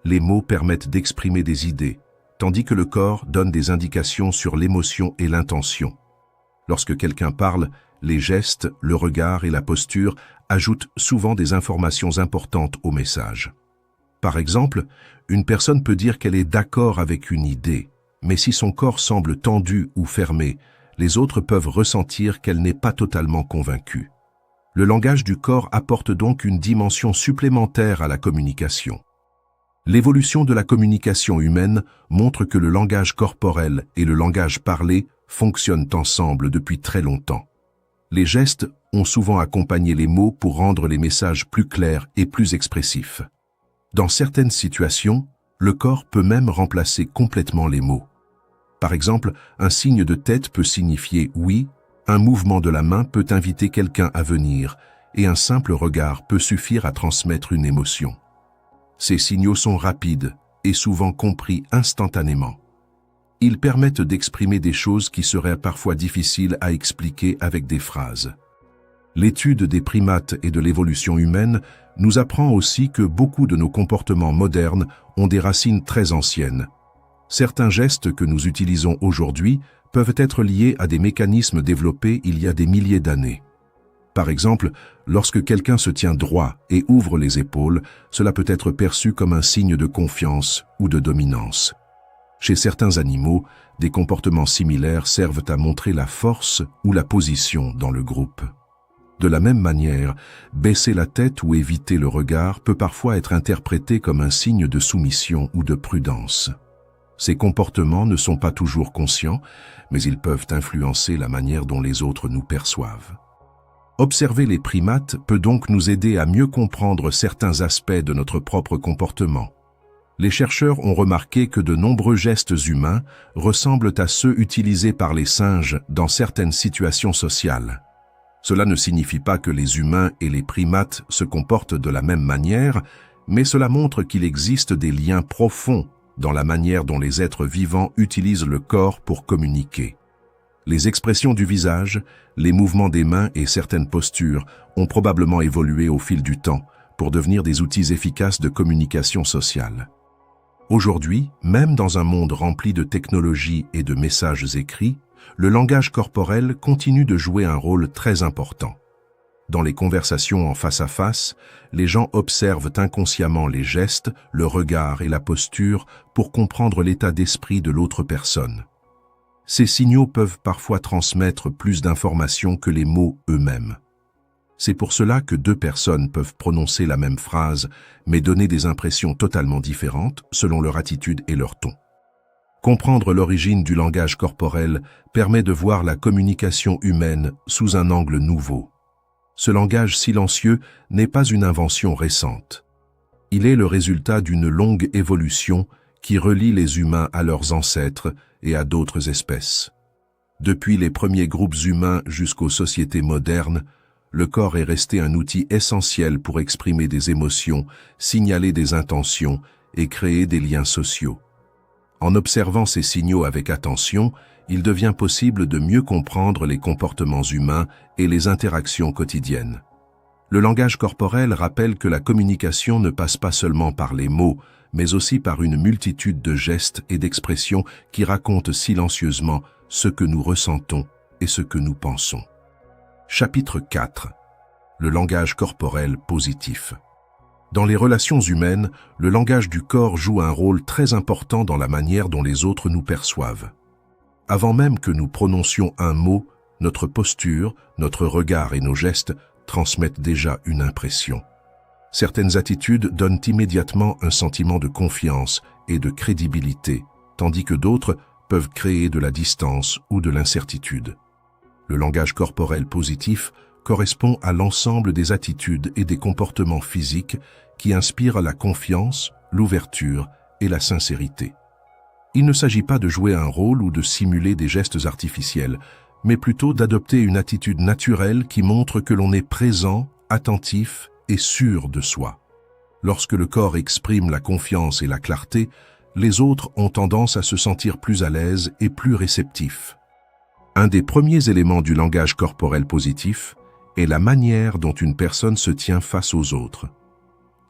Les mots permettent d'exprimer des idées, tandis que le corps donne des indications sur l'émotion et l'intention. Lorsque quelqu'un parle, les gestes, le regard et la posture ajoutent souvent des informations importantes au message. Par exemple, une personne peut dire qu'elle est d'accord avec une idée, mais si son corps semble tendu ou fermé, les autres peuvent ressentir qu'elle n'est pas totalement convaincue. Le langage du corps apporte donc une dimension supplémentaire à la communication. L'évolution de la communication humaine montre que le langage corporel et le langage parlé fonctionnent ensemble depuis très longtemps. Les gestes ont souvent accompagné les mots pour rendre les messages plus clairs et plus expressifs. Dans certaines situations, le corps peut même remplacer complètement les mots. Par exemple, un signe de tête peut signifier « oui », un mouvement de la main peut inviter quelqu'un à venir, et un simple regard peut suffire à transmettre une émotion. Ces signaux sont rapides et souvent compris instantanément. Ils permettent d'exprimer des choses qui seraient parfois difficiles à expliquer avec des phrases. L'étude des primates et de l'évolution humaine nous apprend aussi que beaucoup de nos comportements modernes ont des racines très anciennes. Certains gestes que nous utilisons aujourd'hui peuvent être liés à des mécanismes développés il y a des milliers d'années. Par exemple, lorsque quelqu'un se tient droit et ouvre les épaules, cela peut être perçu comme un signe de confiance ou de dominance. Chez certains animaux, des comportements similaires servent à montrer la force ou la position dans le groupe. De la même manière, baisser la tête ou éviter le regard peut parfois être interprété comme un signe de soumission ou de prudence. Ces comportements ne sont pas toujours conscients, mais ils peuvent influencer la manière dont les autres nous perçoivent. Observer les primates peut donc nous aider à mieux comprendre certains aspects de notre propre comportement. Les chercheurs ont remarqué que de nombreux gestes humains ressemblent à ceux utilisés par les singes dans certaines situations sociales. Cela ne signifie pas que les humains et les primates se comportent de la même manière, mais cela montre qu'il existe des liens profonds dans la manière dont les êtres vivants utilisent le corps pour communiquer. Les expressions du visage, les mouvements des mains et certaines postures ont probablement évolué au fil du temps pour devenir des outils efficaces de communication sociale. Aujourd'hui, même dans un monde rempli de technologies et de messages écrits, le langage corporel continue de jouer un rôle très important. Dans les conversations en face à face, les gens observent inconsciemment les gestes, le regard et la posture pour comprendre l'état d'esprit de l'autre personne. Ces signaux peuvent parfois transmettre plus d'informations que les mots eux-mêmes. C'est pour cela que deux personnes peuvent prononcer la même phrase, mais donner des impressions totalement différentes selon leur attitude et leur ton. Comprendre l'origine du langage corporel permet de voir la communication humaine sous un angle nouveau. Ce langage silencieux n'est pas une invention récente. Il est le résultat d'une longue évolution qui relie les humains à leurs ancêtres et à d'autres espèces. Depuis les premiers groupes humains jusqu'aux sociétés modernes, le corps est resté un outil essentiel pour exprimer des émotions, signaler des intentions et créer des liens sociaux. En observant ces signaux avec attention, il devient possible de mieux comprendre les comportements humains et les interactions quotidiennes. Le langage corporel rappelle que la communication ne passe pas seulement par les mots, mais aussi par une multitude de gestes et d'expressions qui racontent silencieusement ce que nous ressentons et ce que nous pensons. Chapitre 4. Le langage corporel positif. Dans les relations humaines, le langage du corps joue un rôle très important dans la manière dont les autres nous perçoivent. Avant même que nous prononcions un mot, notre posture, notre regard et nos gestes transmettent déjà une impression. Certaines attitudes donnent immédiatement un sentiment de confiance et de crédibilité, tandis que d'autres peuvent créer de la distance ou de l'incertitude. Le langage corporel positif correspond à l'ensemble des attitudes et des comportements physiques qui inspirent la confiance, l'ouverture et la sincérité. Il ne s'agit pas de jouer un rôle ou de simuler des gestes artificiels, mais plutôt d'adopter une attitude naturelle qui montre que l'on est présent, attentif et sûr de soi. Lorsque le corps exprime la confiance et la clarté, les autres ont tendance à se sentir plus à l'aise et plus réceptifs. Un des premiers éléments du langage corporel positif est la manière dont une personne se tient face aux autres.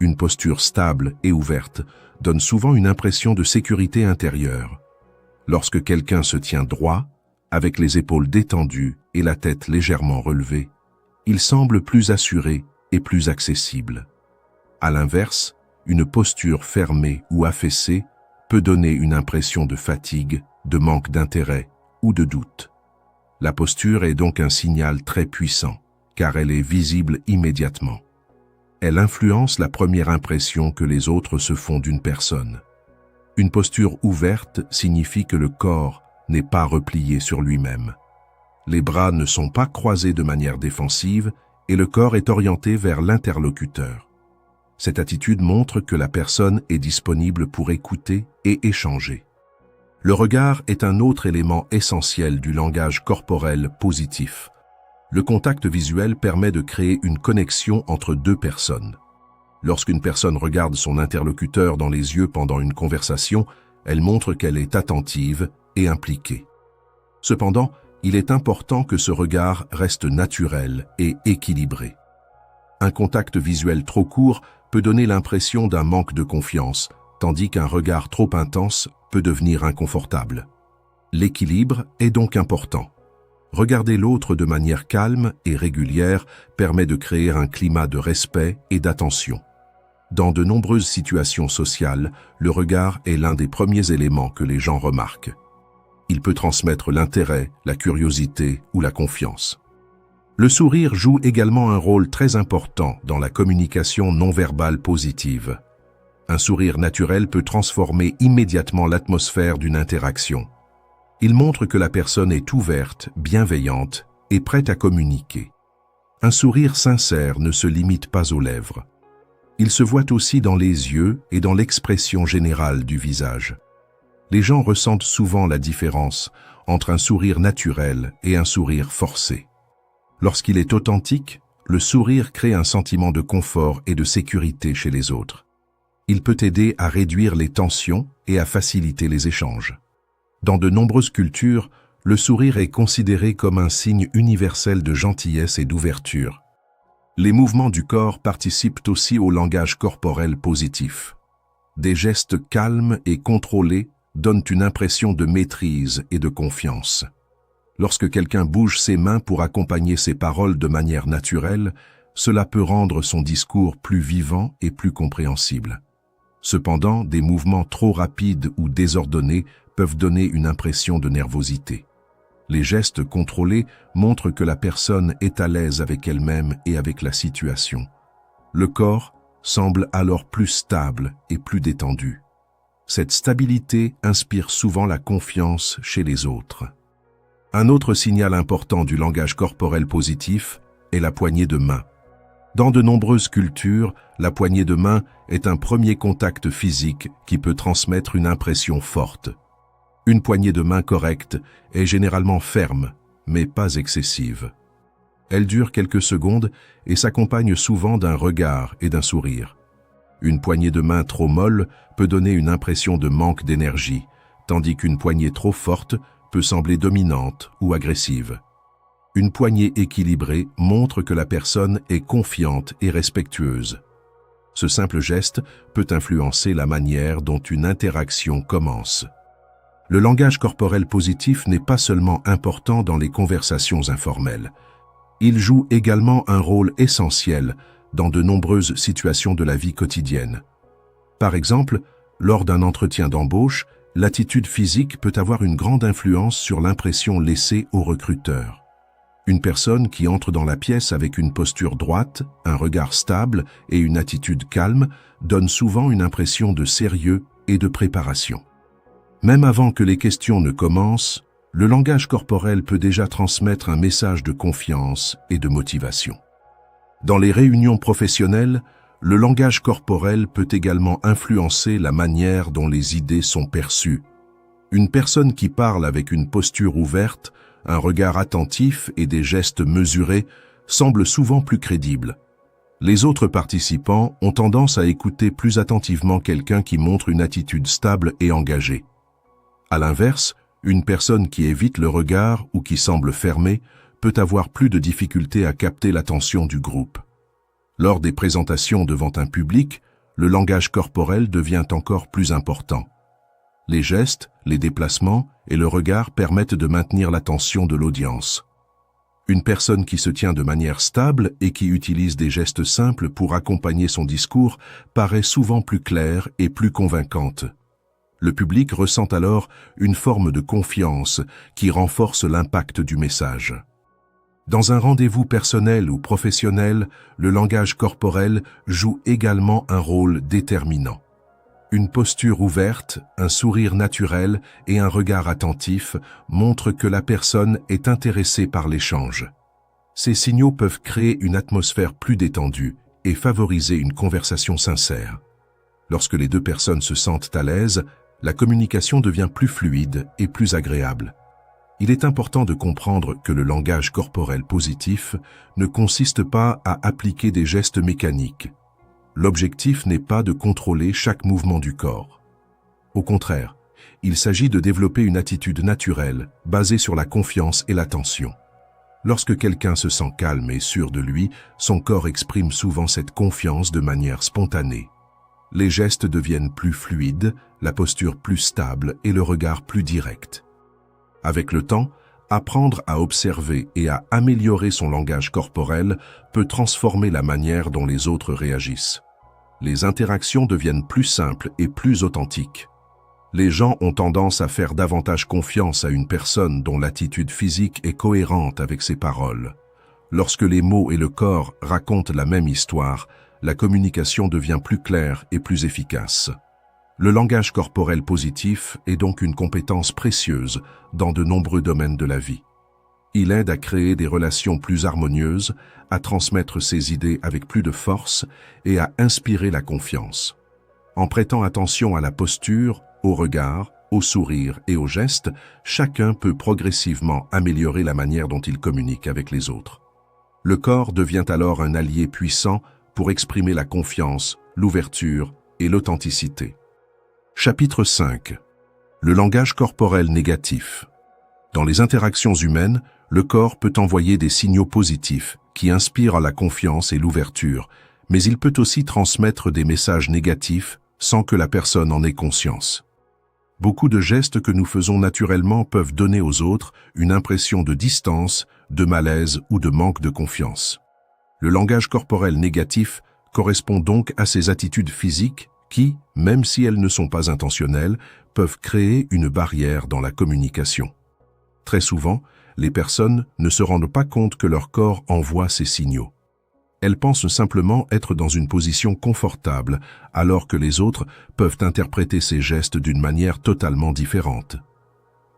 Une posture stable et ouverte donne souvent une impression de sécurité intérieure. Lorsque quelqu'un se tient droit, avec les épaules détendues et la tête légèrement relevée, il semble plus assuré et plus accessible. À l'inverse, une posture fermée ou affaissée peut donner une impression de fatigue, de manque d'intérêt ou de doute. La posture est donc un signal très puissant, car elle est visible immédiatement. Elle influence la première impression que les autres se font d'une personne. Une posture ouverte signifie que le corps n'est pas replié sur lui-même. Les bras ne sont pas croisés de manière défensive et le corps est orienté vers l'interlocuteur. Cette attitude montre que la personne est disponible pour écouter et échanger. Le regard est un autre élément essentiel du langage corporel positif. Le contact visuel permet de créer une connexion entre deux personnes. Lorsqu'une personne regarde son interlocuteur dans les yeux pendant une conversation, elle montre qu'elle est attentive et impliquée. Cependant, il est important que ce regard reste naturel et équilibré. Un contact visuel trop court peut donner l'impression d'un manque de confiance, tandis qu'un regard trop intense peut devenir inconfortable. L'équilibre est donc important. Regarder l'autre de manière calme et régulière permet de créer un climat de respect et d'attention. Dans de nombreuses situations sociales, le regard est l'un des premiers éléments que les gens remarquent. Il peut transmettre l'intérêt, la curiosité ou la confiance. Le sourire joue également un rôle très important dans la communication non verbale positive. Un sourire naturel peut transformer immédiatement l'atmosphère d'une interaction. Il montre que la personne est ouverte, bienveillante et prête à communiquer. Un sourire sincère ne se limite pas aux lèvres. Il se voit aussi dans les yeux et dans l'expression générale du visage. Les gens ressentent souvent la différence entre un sourire naturel et un sourire forcé. Lorsqu'il est authentique, le sourire crée un sentiment de confort et de sécurité chez les autres. Il peut aider à réduire les tensions et à faciliter les échanges. Dans de nombreuses cultures, le sourire est considéré comme un signe universel de gentillesse et d'ouverture. Les mouvements du corps participent aussi au langage corporel positif. Des gestes calmes et contrôlés donnent une impression de maîtrise et de confiance. Lorsque quelqu'un bouge ses mains pour accompagner ses paroles de manière naturelle, cela peut rendre son discours plus vivant et plus compréhensible. Cependant, des mouvements trop rapides ou désordonnés peuvent donner une impression de nervosité. Les gestes contrôlés montrent que la personne est à l'aise avec elle-même et avec la situation. Le corps semble alors plus stable et plus détendu. Cette stabilité inspire souvent la confiance chez les autres. Un autre signal important du langage corporel positif est la poignée de main. Dans de nombreuses cultures, la poignée de main est un premier contact physique qui peut transmettre une impression forte. Une poignée de main correcte est généralement ferme, mais pas excessive. Elle dure quelques secondes et s'accompagne souvent d'un regard et d'un sourire. Une poignée de main trop molle peut donner une impression de manque d'énergie, tandis qu'une poignée trop forte peut sembler dominante ou agressive. Une poignée équilibrée montre que la personne est confiante et respectueuse. Ce simple geste peut influencer la manière dont une interaction commence. Le langage corporel positif n'est pas seulement important dans les conversations informelles. Il joue également un rôle essentiel dans de nombreuses situations de la vie quotidienne. Par exemple, lors d'un entretien d'embauche, l'attitude physique peut avoir une grande influence sur l'impression laissée au recruteur. Une personne qui entre dans la pièce avec une posture droite, un regard stable et une attitude calme donne souvent une impression de sérieux et de préparation. Même avant que les questions ne commencent, le langage corporel peut déjà transmettre un message de confiance et de motivation. Dans les réunions professionnelles, le langage corporel peut également influencer la manière dont les idées sont perçues. Une personne qui parle avec une posture ouverte, un regard attentif et des gestes mesurés semble souvent plus crédible. Les autres participants ont tendance à écouter plus attentivement quelqu'un qui montre une attitude stable et engagée. À l'inverse, une personne qui évite le regard ou qui semble fermée peut avoir plus de difficultés à capter l'attention du groupe. Lors des présentations devant un public, le langage corporel devient encore plus important. Les gestes, les déplacements et le regard permettent de maintenir l'attention de l'audience. Une personne qui se tient de manière stable et qui utilise des gestes simples pour accompagner son discours paraît souvent plus claire et plus convaincante. Le public ressent alors une forme de confiance qui renforce l'impact du message. Dans un rendez-vous personnel ou professionnel, le langage corporel joue également un rôle déterminant. Une posture ouverte, un sourire naturel et un regard attentif montrent que la personne est intéressée par l'échange. Ces signaux peuvent créer une atmosphère plus détendue et favoriser une conversation sincère. Lorsque les deux personnes se sentent à l'aise, la communication devient plus fluide et plus agréable. Il est important de comprendre que le langage corporel positif ne consiste pas à appliquer des gestes mécaniques. L'objectif n'est pas de contrôler chaque mouvement du corps. Au contraire, il s'agit de développer une attitude naturelle, basée sur la confiance et l'attention. Lorsque quelqu'un se sent calme et sûr de lui, son corps exprime souvent cette confiance de manière spontanée. Les gestes deviennent plus fluides, la posture plus stable et le regard plus direct. Avec le temps, apprendre à observer et à améliorer son langage corporel peut transformer la manière dont les autres réagissent. Les interactions deviennent plus simples et plus authentiques. Les gens ont tendance à faire davantage confiance à une personne dont l'attitude physique est cohérente avec ses paroles. Lorsque les mots et le corps racontent la même histoire, la communication devient plus claire et plus efficace. Le langage corporel positif est donc une compétence précieuse dans de nombreux domaines de la vie. Il aide à créer des relations plus harmonieuses, à transmettre ses idées avec plus de force et à inspirer la confiance. En prêtant attention à la posture, au regard, au sourire et aux gestes, chacun peut progressivement améliorer la manière dont il communique avec les autres. Le corps devient alors un allié puissant pour exprimer la confiance, l'ouverture et l'authenticité. Chapitre 5. Le langage corporel négatif. Dans les interactions humaines, le corps peut envoyer des signaux positifs qui inspirent la confiance et l'ouverture, mais il peut aussi transmettre des messages négatifs sans que la personne en ait conscience. Beaucoup de gestes que nous faisons naturellement peuvent donner aux autres une impression de distance, de malaise ou de manque de confiance. Le langage corporel négatif correspond donc à ces attitudes physiques qui, même si elles ne sont pas intentionnelles, peuvent créer une barrière dans la communication. Très souvent, les personnes ne se rendent pas compte que leur corps envoie ces signaux. Elles pensent simplement être dans une position confortable, alors que les autres peuvent interpréter ces gestes d'une manière totalement différente.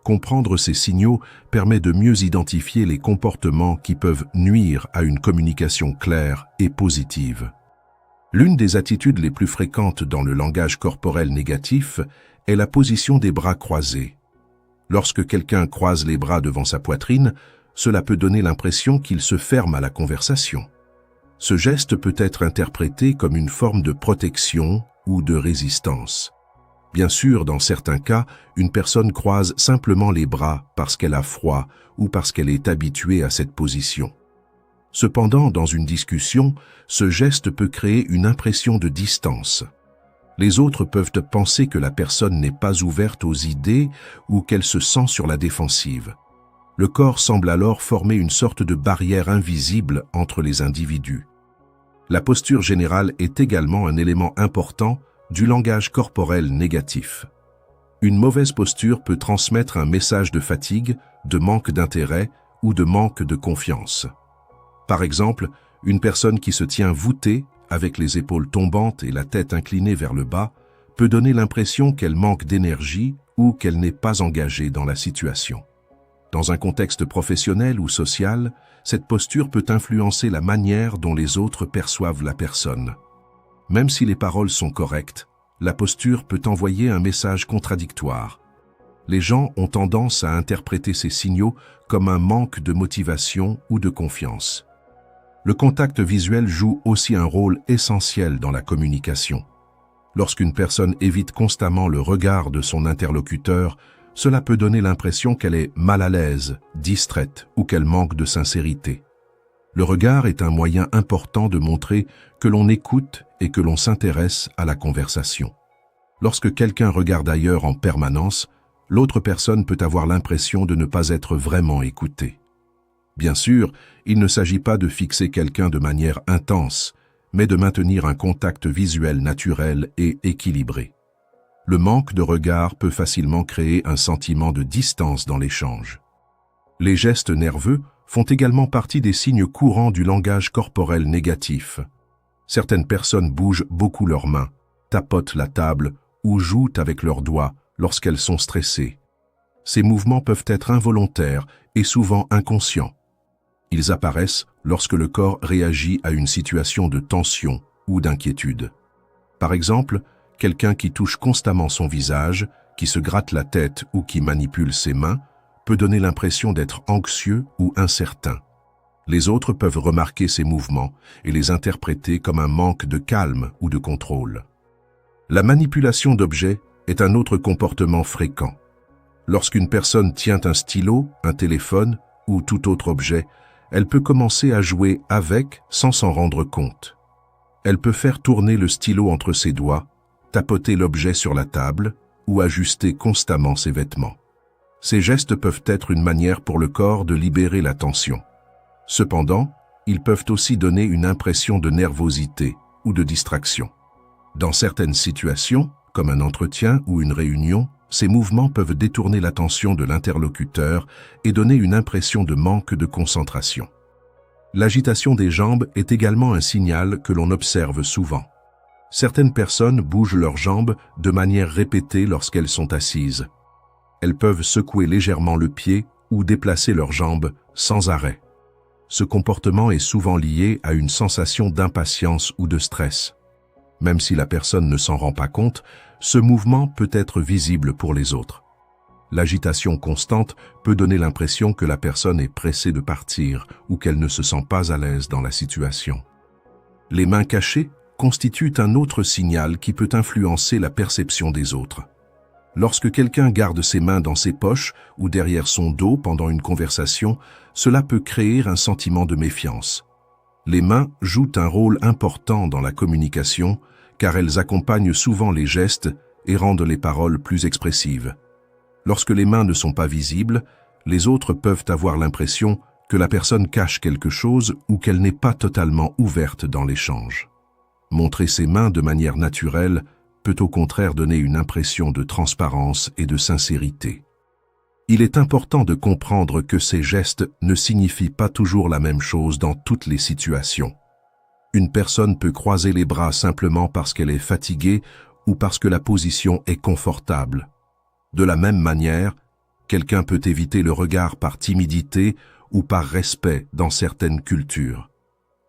Comprendre ces signaux permet de mieux identifier les comportements qui peuvent nuire à une communication claire et positive. L'une des attitudes les plus fréquentes dans le langage corporel négatif est la position des bras croisés. Lorsque quelqu'un croise les bras devant sa poitrine, cela peut donner l'impression qu'il se ferme à la conversation. Ce geste peut être interprété comme une forme de protection ou de résistance. Bien sûr, dans certains cas, une personne croise simplement les bras parce qu'elle a froid ou parce qu'elle est habituée à cette position. Cependant, dans une discussion, ce geste peut créer une impression de distance. Les autres peuvent penser que la personne n'est pas ouverte aux idées ou qu'elle se sent sur la défensive. Le corps semble alors former une sorte de barrière invisible entre les individus. La posture générale est également un élément important du langage corporel négatif. Une mauvaise posture peut transmettre un message de fatigue, de manque d'intérêt ou de manque de confiance. Par exemple, une personne qui se tient voûtée, avec les épaules tombantes et la tête inclinée vers le bas, peut donner l'impression qu'elle manque d'énergie ou qu'elle n'est pas engagée dans la situation. Dans un contexte professionnel ou social, cette posture peut influencer la manière dont les autres perçoivent la personne. Même si les paroles sont correctes, la posture peut envoyer un message contradictoire. Les gens ont tendance à interpréter ces signaux comme un manque de motivation ou de confiance. Le contact visuel joue aussi un rôle essentiel dans la communication. Lorsqu'une personne évite constamment le regard de son interlocuteur, cela peut donner l'impression qu'elle est mal à l'aise, distraite ou qu'elle manque de sincérité. Le regard est un moyen important de montrer que l'on écoute et que l'on s'intéresse à la conversation. Lorsque quelqu'un regarde ailleurs en permanence, l'autre personne peut avoir l'impression de ne pas être vraiment écoutée. Bien sûr, il ne s'agit pas de fixer quelqu'un de manière intense, mais de maintenir un contact visuel naturel et équilibré. Le manque de regard peut facilement créer un sentiment de distance dans l'échange. Les gestes nerveux font également partie des signes courants du langage corporel négatif. Certaines personnes bougent beaucoup leurs mains, tapotent la table ou jouent avec leurs doigts lorsqu'elles sont stressées. Ces mouvements peuvent être involontaires et souvent inconscients. Ils apparaissent lorsque le corps réagit à une situation de tension ou d'inquiétude. Par exemple, quelqu'un qui touche constamment son visage, qui se gratte la tête ou qui manipule ses mains, peut donner l'impression d'être anxieux ou incertain. Les autres peuvent remarquer ces mouvements et les interpréter comme un manque de calme ou de contrôle. La manipulation d'objets est un autre comportement fréquent. Lorsqu'une personne tient un stylo, un téléphone ou tout autre objet, elle peut commencer à jouer avec sans s'en rendre compte. Elle peut faire tourner le stylo entre ses doigts, tapoter l'objet sur la table ou ajuster constamment ses vêtements. Ces gestes peuvent être une manière pour le corps de libérer la tension. Cependant, ils peuvent aussi donner une impression de nervosité ou de distraction. Dans certaines situations, comme un entretien ou une réunion, ces mouvements peuvent détourner l'attention de l'interlocuteur et donner une impression de manque de concentration. L'agitation des jambes est également un signal que l'on observe souvent. Certaines personnes bougent leurs jambes de manière répétée lorsqu'elles sont assises. Elles peuvent secouer légèrement le pied ou déplacer leurs jambes sans arrêt. Ce comportement est souvent lié à une sensation d'impatience ou de stress. Même si la personne ne s'en rend pas compte, ce mouvement peut être visible pour les autres. L'agitation constante peut donner l'impression que la personne est pressée de partir ou qu'elle ne se sent pas à l'aise dans la situation. Les mains cachées constituent un autre signal qui peut influencer la perception des autres. Lorsque quelqu'un garde ses mains dans ses poches ou derrière son dos pendant une conversation, cela peut créer un sentiment de méfiance. Les mains jouent un rôle important dans la communication car elles accompagnent souvent les gestes et rendent les paroles plus expressives. Lorsque les mains ne sont pas visibles, les autres peuvent avoir l'impression que la personne cache quelque chose ou qu'elle n'est pas totalement ouverte dans l'échange. Montrer ses mains de manière naturelle peut au contraire donner une impression de transparence et de sincérité. Il est important de comprendre que ces gestes ne signifient pas toujours la même chose dans toutes les situations. Une personne peut croiser les bras simplement parce qu'elle est fatiguée ou parce que la position est confortable. De la même manière, quelqu'un peut éviter le regard par timidité ou par respect dans certaines cultures.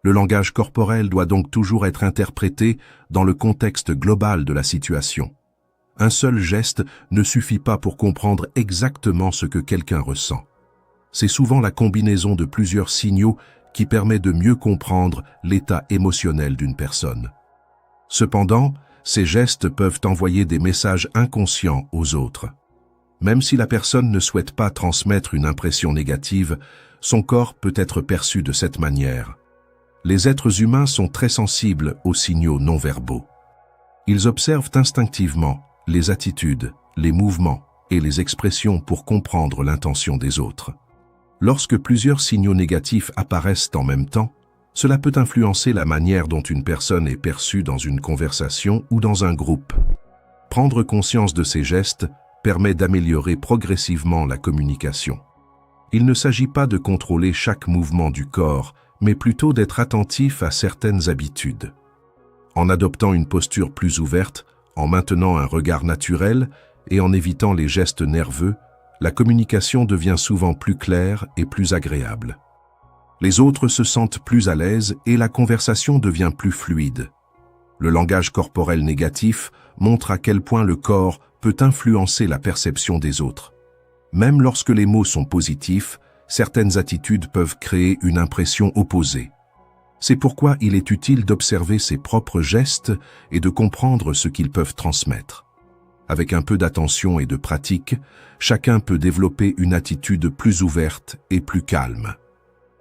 Le langage corporel doit donc toujours être interprété dans le contexte global de la situation. Un seul geste ne suffit pas pour comprendre exactement ce que quelqu'un ressent. C'est souvent la combinaison de plusieurs signaux qui permet de mieux comprendre l'état émotionnel d'une personne. Cependant, ces gestes peuvent envoyer des messages inconscients aux autres. Même si la personne ne souhaite pas transmettre une impression négative, son corps peut être perçu de cette manière. Les êtres humains sont très sensibles aux signaux non-verbaux. Ils observent instinctivement les attitudes, les mouvements et les expressions pour comprendre l'intention des autres. Lorsque plusieurs signaux négatifs apparaissent en même temps, cela peut influencer la manière dont une personne est perçue dans une conversation ou dans un groupe. Prendre conscience de ces gestes permet d'améliorer progressivement la communication. Il ne s'agit pas de contrôler chaque mouvement du corps, mais plutôt d'être attentif à certaines habitudes. En adoptant une posture plus ouverte, en maintenant un regard naturel et en évitant les gestes nerveux, la communication devient souvent plus claire et plus agréable. Les autres se sentent plus à l'aise et la conversation devient plus fluide. Le langage corporel négatif montre à quel point le corps peut influencer la perception des autres. Même lorsque les mots sont positifs, certaines attitudes peuvent créer une impression opposée. C'est pourquoi il est utile d'observer ses propres gestes et de comprendre ce qu'ils peuvent transmettre. Avec un peu d'attention et de pratique, chacun peut développer une attitude plus ouverte et plus calme.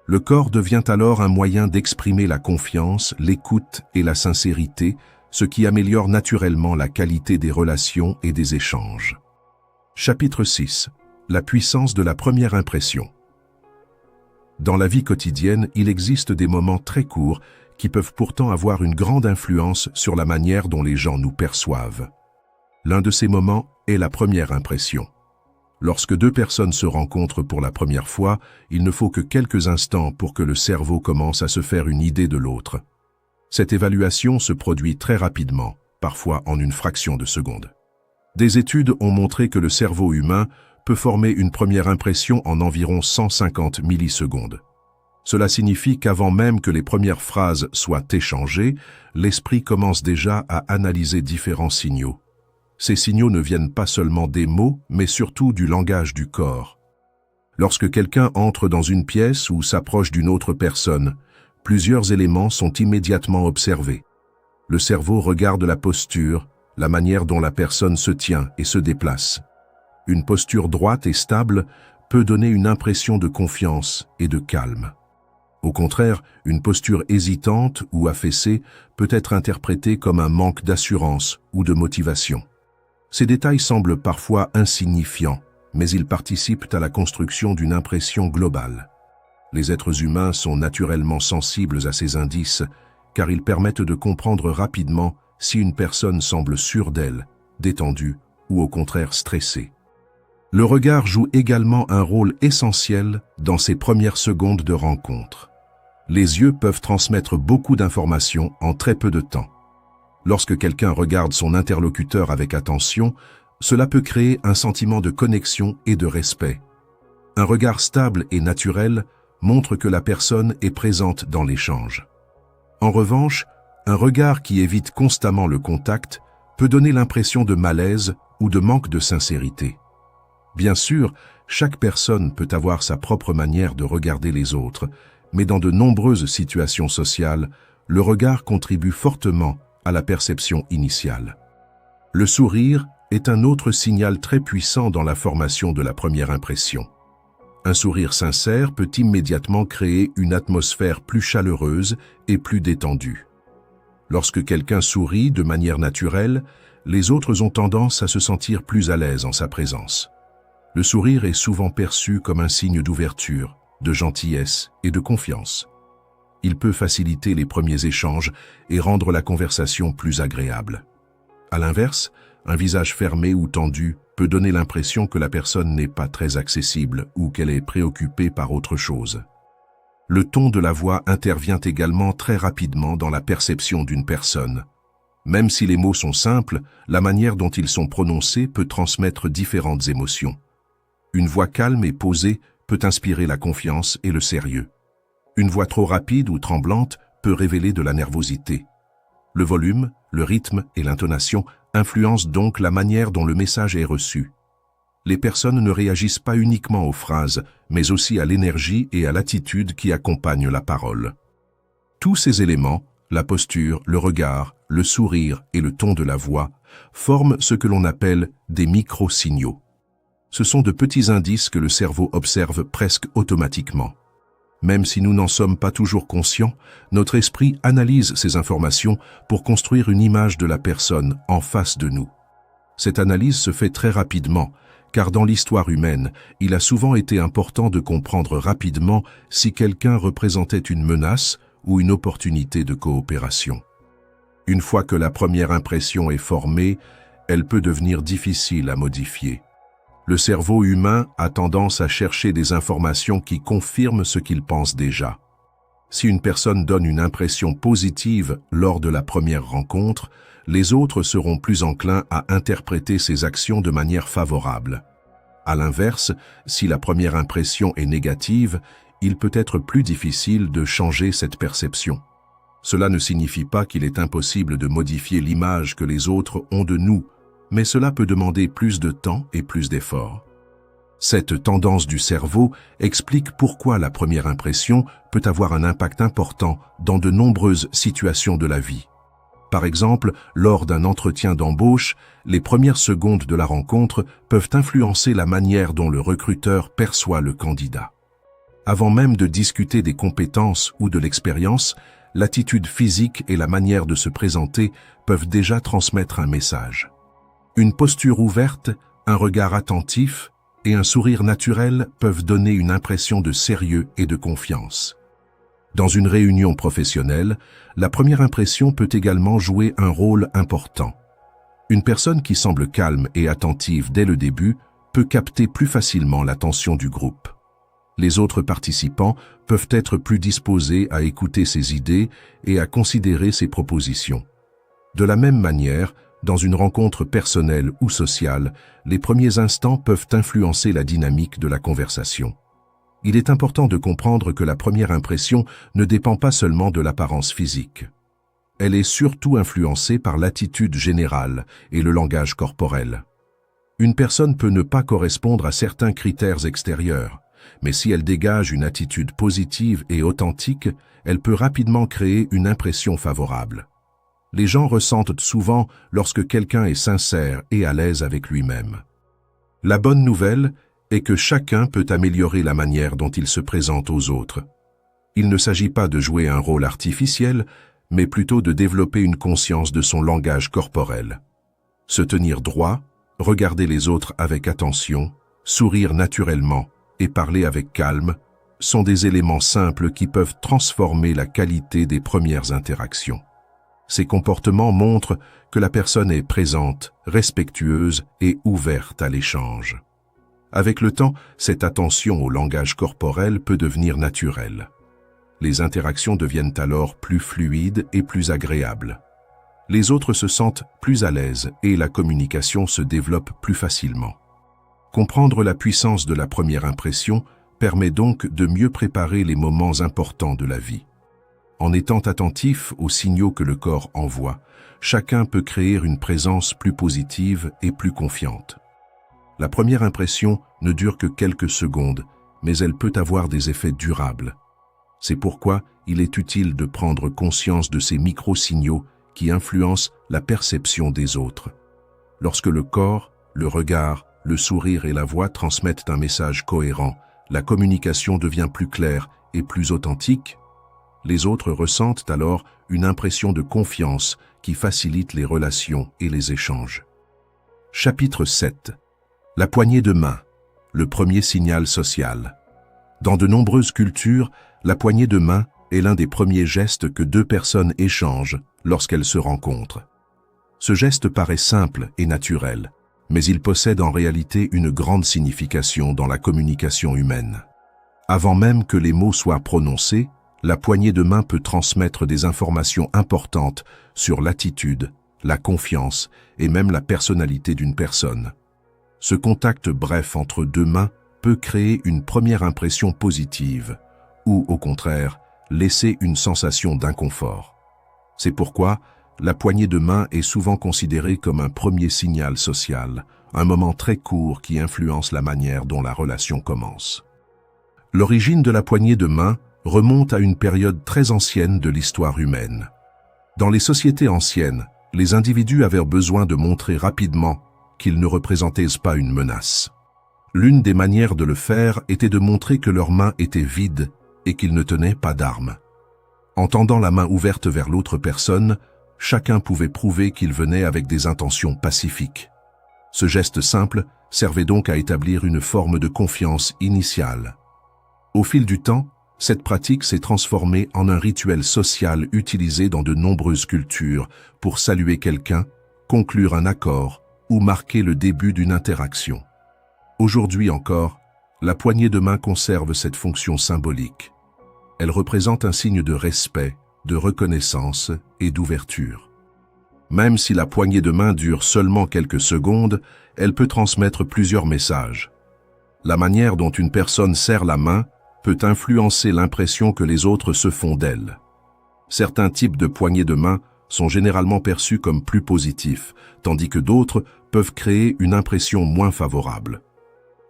Le corps devient alors un moyen d'exprimer la confiance, l'écoute et la sincérité, ce qui améliore naturellement la qualité des relations et des échanges. Chapitre 6. La puissance de la première impression. Dans la vie quotidienne, il existe des moments très courts qui peuvent pourtant avoir une grande influence sur la manière dont les gens nous perçoivent. L'un de ces moments est la première impression. Lorsque deux personnes se rencontrent pour la première fois, il ne faut que quelques instants pour que le cerveau commence à se faire une idée de l'autre. Cette évaluation se produit très rapidement, parfois en une fraction de seconde. Des études ont montré que le cerveau humain peut former une première impression en environ 150 millisecondes. Cela signifie qu'avant même que les premières phrases soient échangées, l'esprit commence déjà à analyser différents signaux. Ces signaux ne viennent pas seulement des mots, mais surtout du langage du corps. Lorsque quelqu'un entre dans une pièce ou s'approche d'une autre personne, plusieurs éléments sont immédiatement observés. Le cerveau regarde la posture, la manière dont la personne se tient et se déplace. Une posture droite et stable peut donner une impression de confiance et de calme. Au contraire, une posture hésitante ou affaissée peut être interprétée comme un manque d'assurance ou de motivation. Ces détails semblent parfois insignifiants, mais ils participent à la construction d'une impression globale. Les êtres humains sont naturellement sensibles à ces indices, car ils permettent de comprendre rapidement si une personne semble sûre d'elle, détendue ou au contraire stressée. Le regard joue également un rôle essentiel dans ces premières secondes de rencontre. Les yeux peuvent transmettre beaucoup d'informations en très peu de temps. Lorsque quelqu'un regarde son interlocuteur avec attention, cela peut créer un sentiment de connexion et de respect. Un regard stable et naturel montre que la personne est présente dans l'échange. En revanche, un regard qui évite constamment le contact peut donner l'impression de malaise ou de manque de sincérité. Bien sûr, chaque personne peut avoir sa propre manière de regarder les autres, mais dans de nombreuses situations sociales, le regard contribue fortement à la perception initiale. Le sourire est un autre signal très puissant dans la formation de la première impression. Un sourire sincère peut immédiatement créer une atmosphère plus chaleureuse et plus détendue. Lorsque quelqu'un sourit de manière naturelle, les autres ont tendance à se sentir plus à l'aise en sa présence. Le sourire est souvent perçu comme un signe d'ouverture, de gentillesse et de confiance. Il peut faciliter les premiers échanges et rendre la conversation plus agréable. À l'inverse, un visage fermé ou tendu peut donner l'impression que la personne n'est pas très accessible ou qu'elle est préoccupée par autre chose. Le ton de la voix intervient également très rapidement dans la perception d'une personne. Même si les mots sont simples, la manière dont ils sont prononcés peut transmettre différentes émotions. Une voix calme et posée peut inspirer la confiance et le sérieux. Une voix trop rapide ou tremblante peut révéler de la nervosité. Le volume, le rythme et l'intonation influencent donc la manière dont le message est reçu. Les personnes ne réagissent pas uniquement aux phrases, mais aussi à l'énergie et à l'attitude qui accompagnent la parole. Tous ces éléments, la posture, le regard, le sourire et le ton de la voix, forment ce que l'on appelle des micro-signaux. Ce sont de petits indices que le cerveau observe presque automatiquement. Même si nous n'en sommes pas toujours conscients, notre esprit analyse ces informations pour construire une image de la personne en face de nous. Cette analyse se fait très rapidement, car dans l'histoire humaine, il a souvent été important de comprendre rapidement si quelqu'un représentait une menace ou une opportunité de coopération. Une fois que la première impression est formée, elle peut devenir difficile à modifier. Le cerveau humain a tendance à chercher des informations qui confirment ce qu'il pense déjà. Si une personne donne une impression positive lors de la première rencontre, les autres seront plus enclins à interpréter ses actions de manière favorable. À l'inverse, si la première impression est négative, il peut être plus difficile de changer cette perception. Cela ne signifie pas qu'il est impossible de modifier l'image que les autres ont de nous, mais cela peut demander plus de temps et plus d'efforts. Cette tendance du cerveau explique pourquoi la première impression peut avoir un impact important dans de nombreuses situations de la vie. Par exemple, lors d'un entretien d'embauche, les premières secondes de la rencontre peuvent influencer la manière dont le recruteur perçoit le candidat. Avant même de discuter des compétences ou de l'expérience, l'attitude physique et la manière de se présenter peuvent déjà transmettre un message. Une posture ouverte, un regard attentif et un sourire naturel peuvent donner une impression de sérieux et de confiance. Dans une réunion professionnelle, la première impression peut également jouer un rôle important. Une personne qui semble calme et attentive dès le début peut capter plus facilement l'attention du groupe. Les autres participants peuvent être plus disposés à écouter ses idées et à considérer ses propositions. De la même manière, dans une rencontre personnelle ou sociale, les premiers instants peuvent influencer la dynamique de la conversation. Il est important de comprendre que la première impression ne dépend pas seulement de l'apparence physique. Elle est surtout influencée par l'attitude générale et le langage corporel. Une personne peut ne pas correspondre à certains critères extérieurs, mais si elle dégage une attitude positive et authentique, elle peut rapidement créer une impression favorable. Les gens ressentent souvent lorsque quelqu'un est sincère et à l'aise avec lui-même. La bonne nouvelle est que chacun peut améliorer la manière dont il se présente aux autres. Il ne s'agit pas de jouer un rôle artificiel, mais plutôt de développer une conscience de son langage corporel. Se tenir droit, regarder les autres avec attention, sourire naturellement et parler avec calme sont des éléments simples qui peuvent transformer la qualité des premières interactions. Ces comportements montrent que la personne est présente, respectueuse et ouverte à l'échange. Avec le temps, cette attention au langage corporel peut devenir naturelle. Les interactions deviennent alors plus fluides et plus agréables. Les autres se sentent plus à l'aise et la communication se développe plus facilement. Comprendre la puissance de la première impression permet donc de mieux préparer les moments importants de la vie. En étant attentif aux signaux que le corps envoie, chacun peut créer une présence plus positive et plus confiante. La première impression ne dure que quelques secondes, mais elle peut avoir des effets durables. C'est pourquoi il est utile de prendre conscience de ces micro-signaux qui influencent la perception des autres. Lorsque le corps, le regard, le sourire et la voix transmettent un message cohérent, la communication devient plus claire et plus authentique. Les autres ressentent alors une impression de confiance qui facilite les relations et les échanges. Chapitre 7. La poignée de main, le premier signal social. Dans de nombreuses cultures, la poignée de main est l'un des premiers gestes que deux personnes échangent lorsqu'elles se rencontrent. Ce geste paraît simple et naturel, mais il possède en réalité une grande signification dans la communication humaine. Avant même que les mots soient prononcés, la poignée de main peut transmettre des informations importantes sur l'attitude, la confiance et même la personnalité d'une personne. Ce contact bref entre deux mains peut créer une première impression positive ou, au contraire, laisser une sensation d'inconfort. C'est pourquoi la poignée de main est souvent considérée comme un premier signal social, un moment très court qui influence la manière dont la relation commence. L'origine de la poignée de main remonte à une période très ancienne de l'histoire humaine. Dans les sociétés anciennes, les individus avaient besoin de montrer rapidement qu'ils ne représentaient pas une menace. L'une des manières de le faire était de montrer que leurs mains étaient vides et qu'ils ne tenaient pas d'armes. En tendant la main ouverte vers l'autre personne, chacun pouvait prouver qu'il venait avec des intentions pacifiques. Ce geste simple servait donc à établir une forme de confiance initiale. Au fil du temps, cette pratique s'est transformée en un rituel social utilisé dans de nombreuses cultures pour saluer quelqu'un, conclure un accord ou marquer le début d'une interaction. Aujourd'hui encore, la poignée de main conserve cette fonction symbolique. Elle représente un signe de respect, de reconnaissance et d'ouverture. Même si la poignée de main dure seulement quelques secondes, elle peut transmettre plusieurs messages. La manière dont une personne serre la main peut influencer l'impression que les autres se font d'elle. Certains types de poignées de main sont généralement perçus comme plus positifs, tandis que d'autres peuvent créer une impression moins favorable.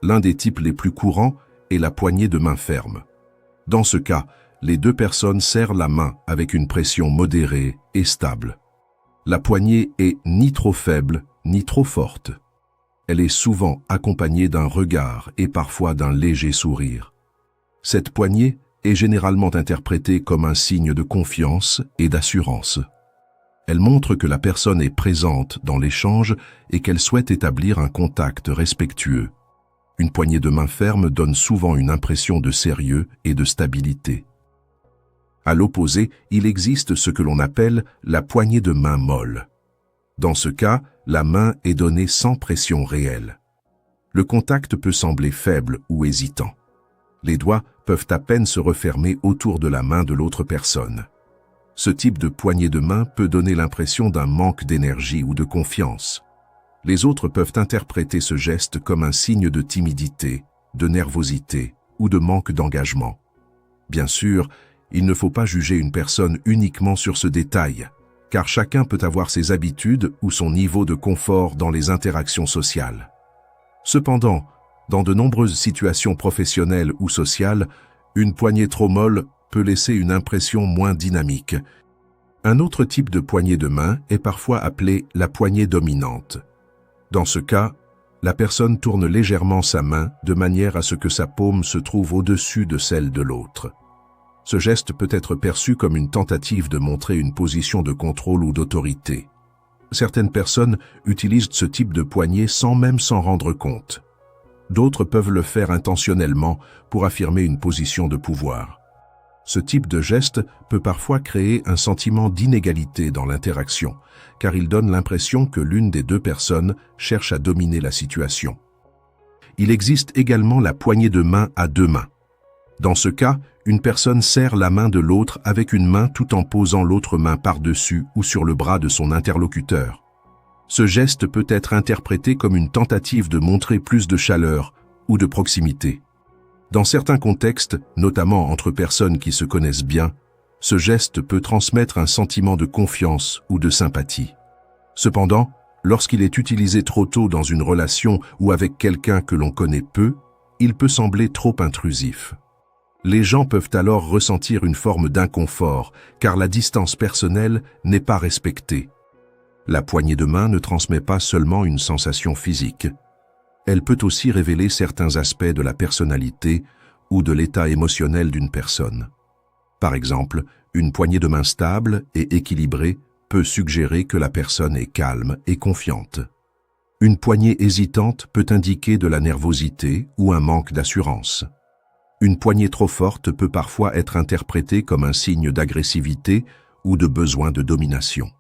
L'un des types les plus courants est la poignée de main ferme. Dans ce cas, les deux personnes serrent la main avec une pression modérée et stable. La poignée est ni trop faible ni trop forte. Elle est souvent accompagnée d'un regard et parfois d'un léger sourire. Cette poignée est généralement interprétée comme un signe de confiance et d'assurance. Elle montre que la personne est présente dans l'échange et qu'elle souhaite établir un contact respectueux. Une poignée de main ferme donne souvent une impression de sérieux et de stabilité. À l'opposé, il existe ce que l'on appelle la poignée de main molle. Dans ce cas, la main est donnée sans pression réelle. Le contact peut sembler faible ou hésitant. Les doigts peuvent à peine se refermer autour de la main de l'autre personne. Ce type de poignée de main peut donner l'impression d'un manque d'énergie ou de confiance. Les autres peuvent interpréter ce geste comme un signe de timidité, de nervosité ou de manque d'engagement. Bien sûr, il ne faut pas juger une personne uniquement sur ce détail, car chacun peut avoir ses habitudes ou son niveau de confort dans les interactions sociales. Cependant, dans de nombreuses situations professionnelles ou sociales, une poignée trop molle peut laisser une impression moins dynamique. Un autre type de poignée de main est parfois appelé la poignée dominante. Dans ce cas, la personne tourne légèrement sa main de manière à ce que sa paume se trouve au-dessus de celle de l'autre. Ce geste peut être perçu comme une tentative de montrer une position de contrôle ou d'autorité. Certaines personnes utilisent ce type de poignée sans même s'en rendre compte. D'autres peuvent le faire intentionnellement pour affirmer une position de pouvoir. Ce type de geste peut parfois créer un sentiment d'inégalité dans l'interaction, car il donne l'impression que l'une des deux personnes cherche à dominer la situation. Il existe également la poignée de main à deux mains. Dans ce cas, une personne serre la main de l'autre avec une main tout en posant l'autre main par-dessus ou sur le bras de son interlocuteur. Ce geste peut être interprété comme une tentative de montrer plus de chaleur ou de proximité. Dans certains contextes, notamment entre personnes qui se connaissent bien, ce geste peut transmettre un sentiment de confiance ou de sympathie. Cependant, lorsqu'il est utilisé trop tôt dans une relation ou avec quelqu'un que l'on connaît peu, il peut sembler trop intrusif. Les gens peuvent alors ressentir une forme d'inconfort, car la distance personnelle n'est pas respectée. La poignée de main ne transmet pas seulement une sensation physique. Elle peut aussi révéler certains aspects de la personnalité ou de l'état émotionnel d'une personne. Par exemple, une poignée de main stable et équilibrée peut suggérer que la personne est calme et confiante. Une poignée hésitante peut indiquer de la nervosité ou un manque d'assurance. Une poignée trop forte peut parfois être interprétée comme un signe d'agressivité ou de besoin de domination.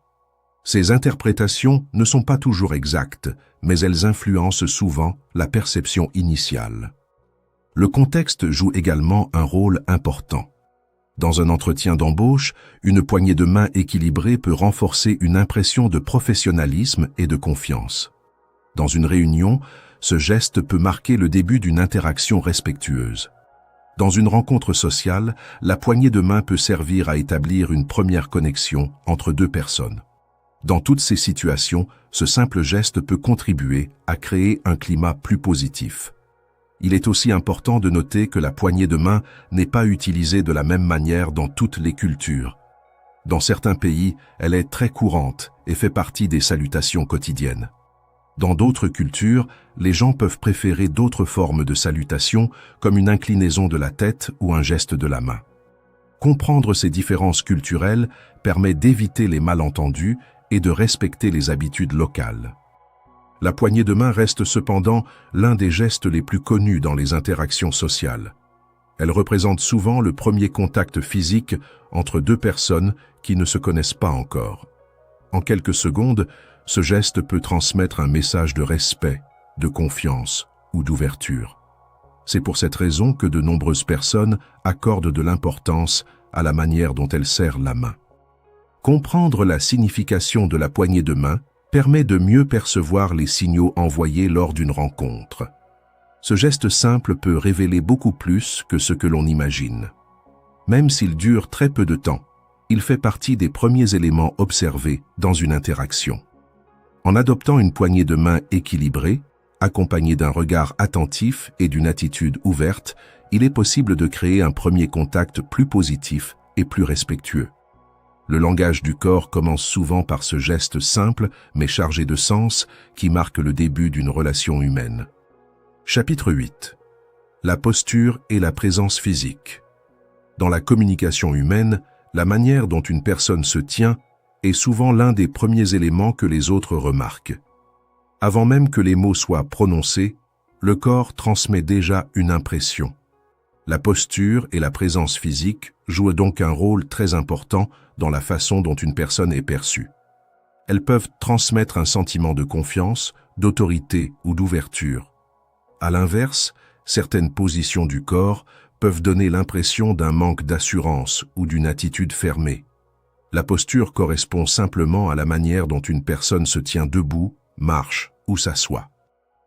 Ces interprétations ne sont pas toujours exactes, mais elles influencent souvent la perception initiale. Le contexte joue également un rôle important. Dans un entretien d'embauche, une poignée de main équilibrée peut renforcer une impression de professionnalisme et de confiance. Dans une réunion, ce geste peut marquer le début d'une interaction respectueuse. Dans une rencontre sociale, la poignée de main peut servir à établir une première connexion entre deux personnes. Dans toutes ces situations, ce simple geste peut contribuer à créer un climat plus positif. Il est aussi important de noter que la poignée de main n'est pas utilisée de la même manière dans toutes les cultures. Dans certains pays, elle est très courante et fait partie des salutations quotidiennes. Dans d'autres cultures, les gens peuvent préférer d'autres formes de salutation, comme une inclinaison de la tête ou un geste de la main. Comprendre ces différences culturelles permet d'éviter les malentendus et de respecter les habitudes locales. La poignée de main reste cependant l'un des gestes les plus connus dans les interactions sociales. Elle représente souvent le premier contact physique entre deux personnes qui ne se connaissent pas encore. En quelques secondes, ce geste peut transmettre un message de respect, de confiance ou d'ouverture. C'est pour cette raison que de nombreuses personnes accordent de l'importance à la manière dont elles serrent la main. Comprendre la signification de la poignée de main permet de mieux percevoir les signaux envoyés lors d'une rencontre. Ce geste simple peut révéler beaucoup plus que ce que l'on imagine. Même s'il dure très peu de temps, il fait partie des premiers éléments observés dans une interaction. En adoptant une poignée de main équilibrée, accompagnée d'un regard attentif et d'une attitude ouverte, il est possible de créer un premier contact plus positif et plus respectueux. Le langage du corps commence souvent par ce geste simple mais chargé de sens qui marque le début d'une relation humaine. Chapitre 8. La posture et la présence physique. Dans la communication humaine, la manière dont une personne se tient est souvent l'un des premiers éléments que les autres remarquent. Avant même que les mots soient prononcés, le corps transmet déjà une impression. La posture et la présence physique jouent donc un rôle très important dans la façon dont une personne est perçue. Elles peuvent transmettre un sentiment de confiance, d'autorité ou d'ouverture. À l'inverse, certaines positions du corps peuvent donner l'impression d'un manque d'assurance ou d'une attitude fermée. La posture correspond simplement à la manière dont une personne se tient debout, marche ou s'assoit.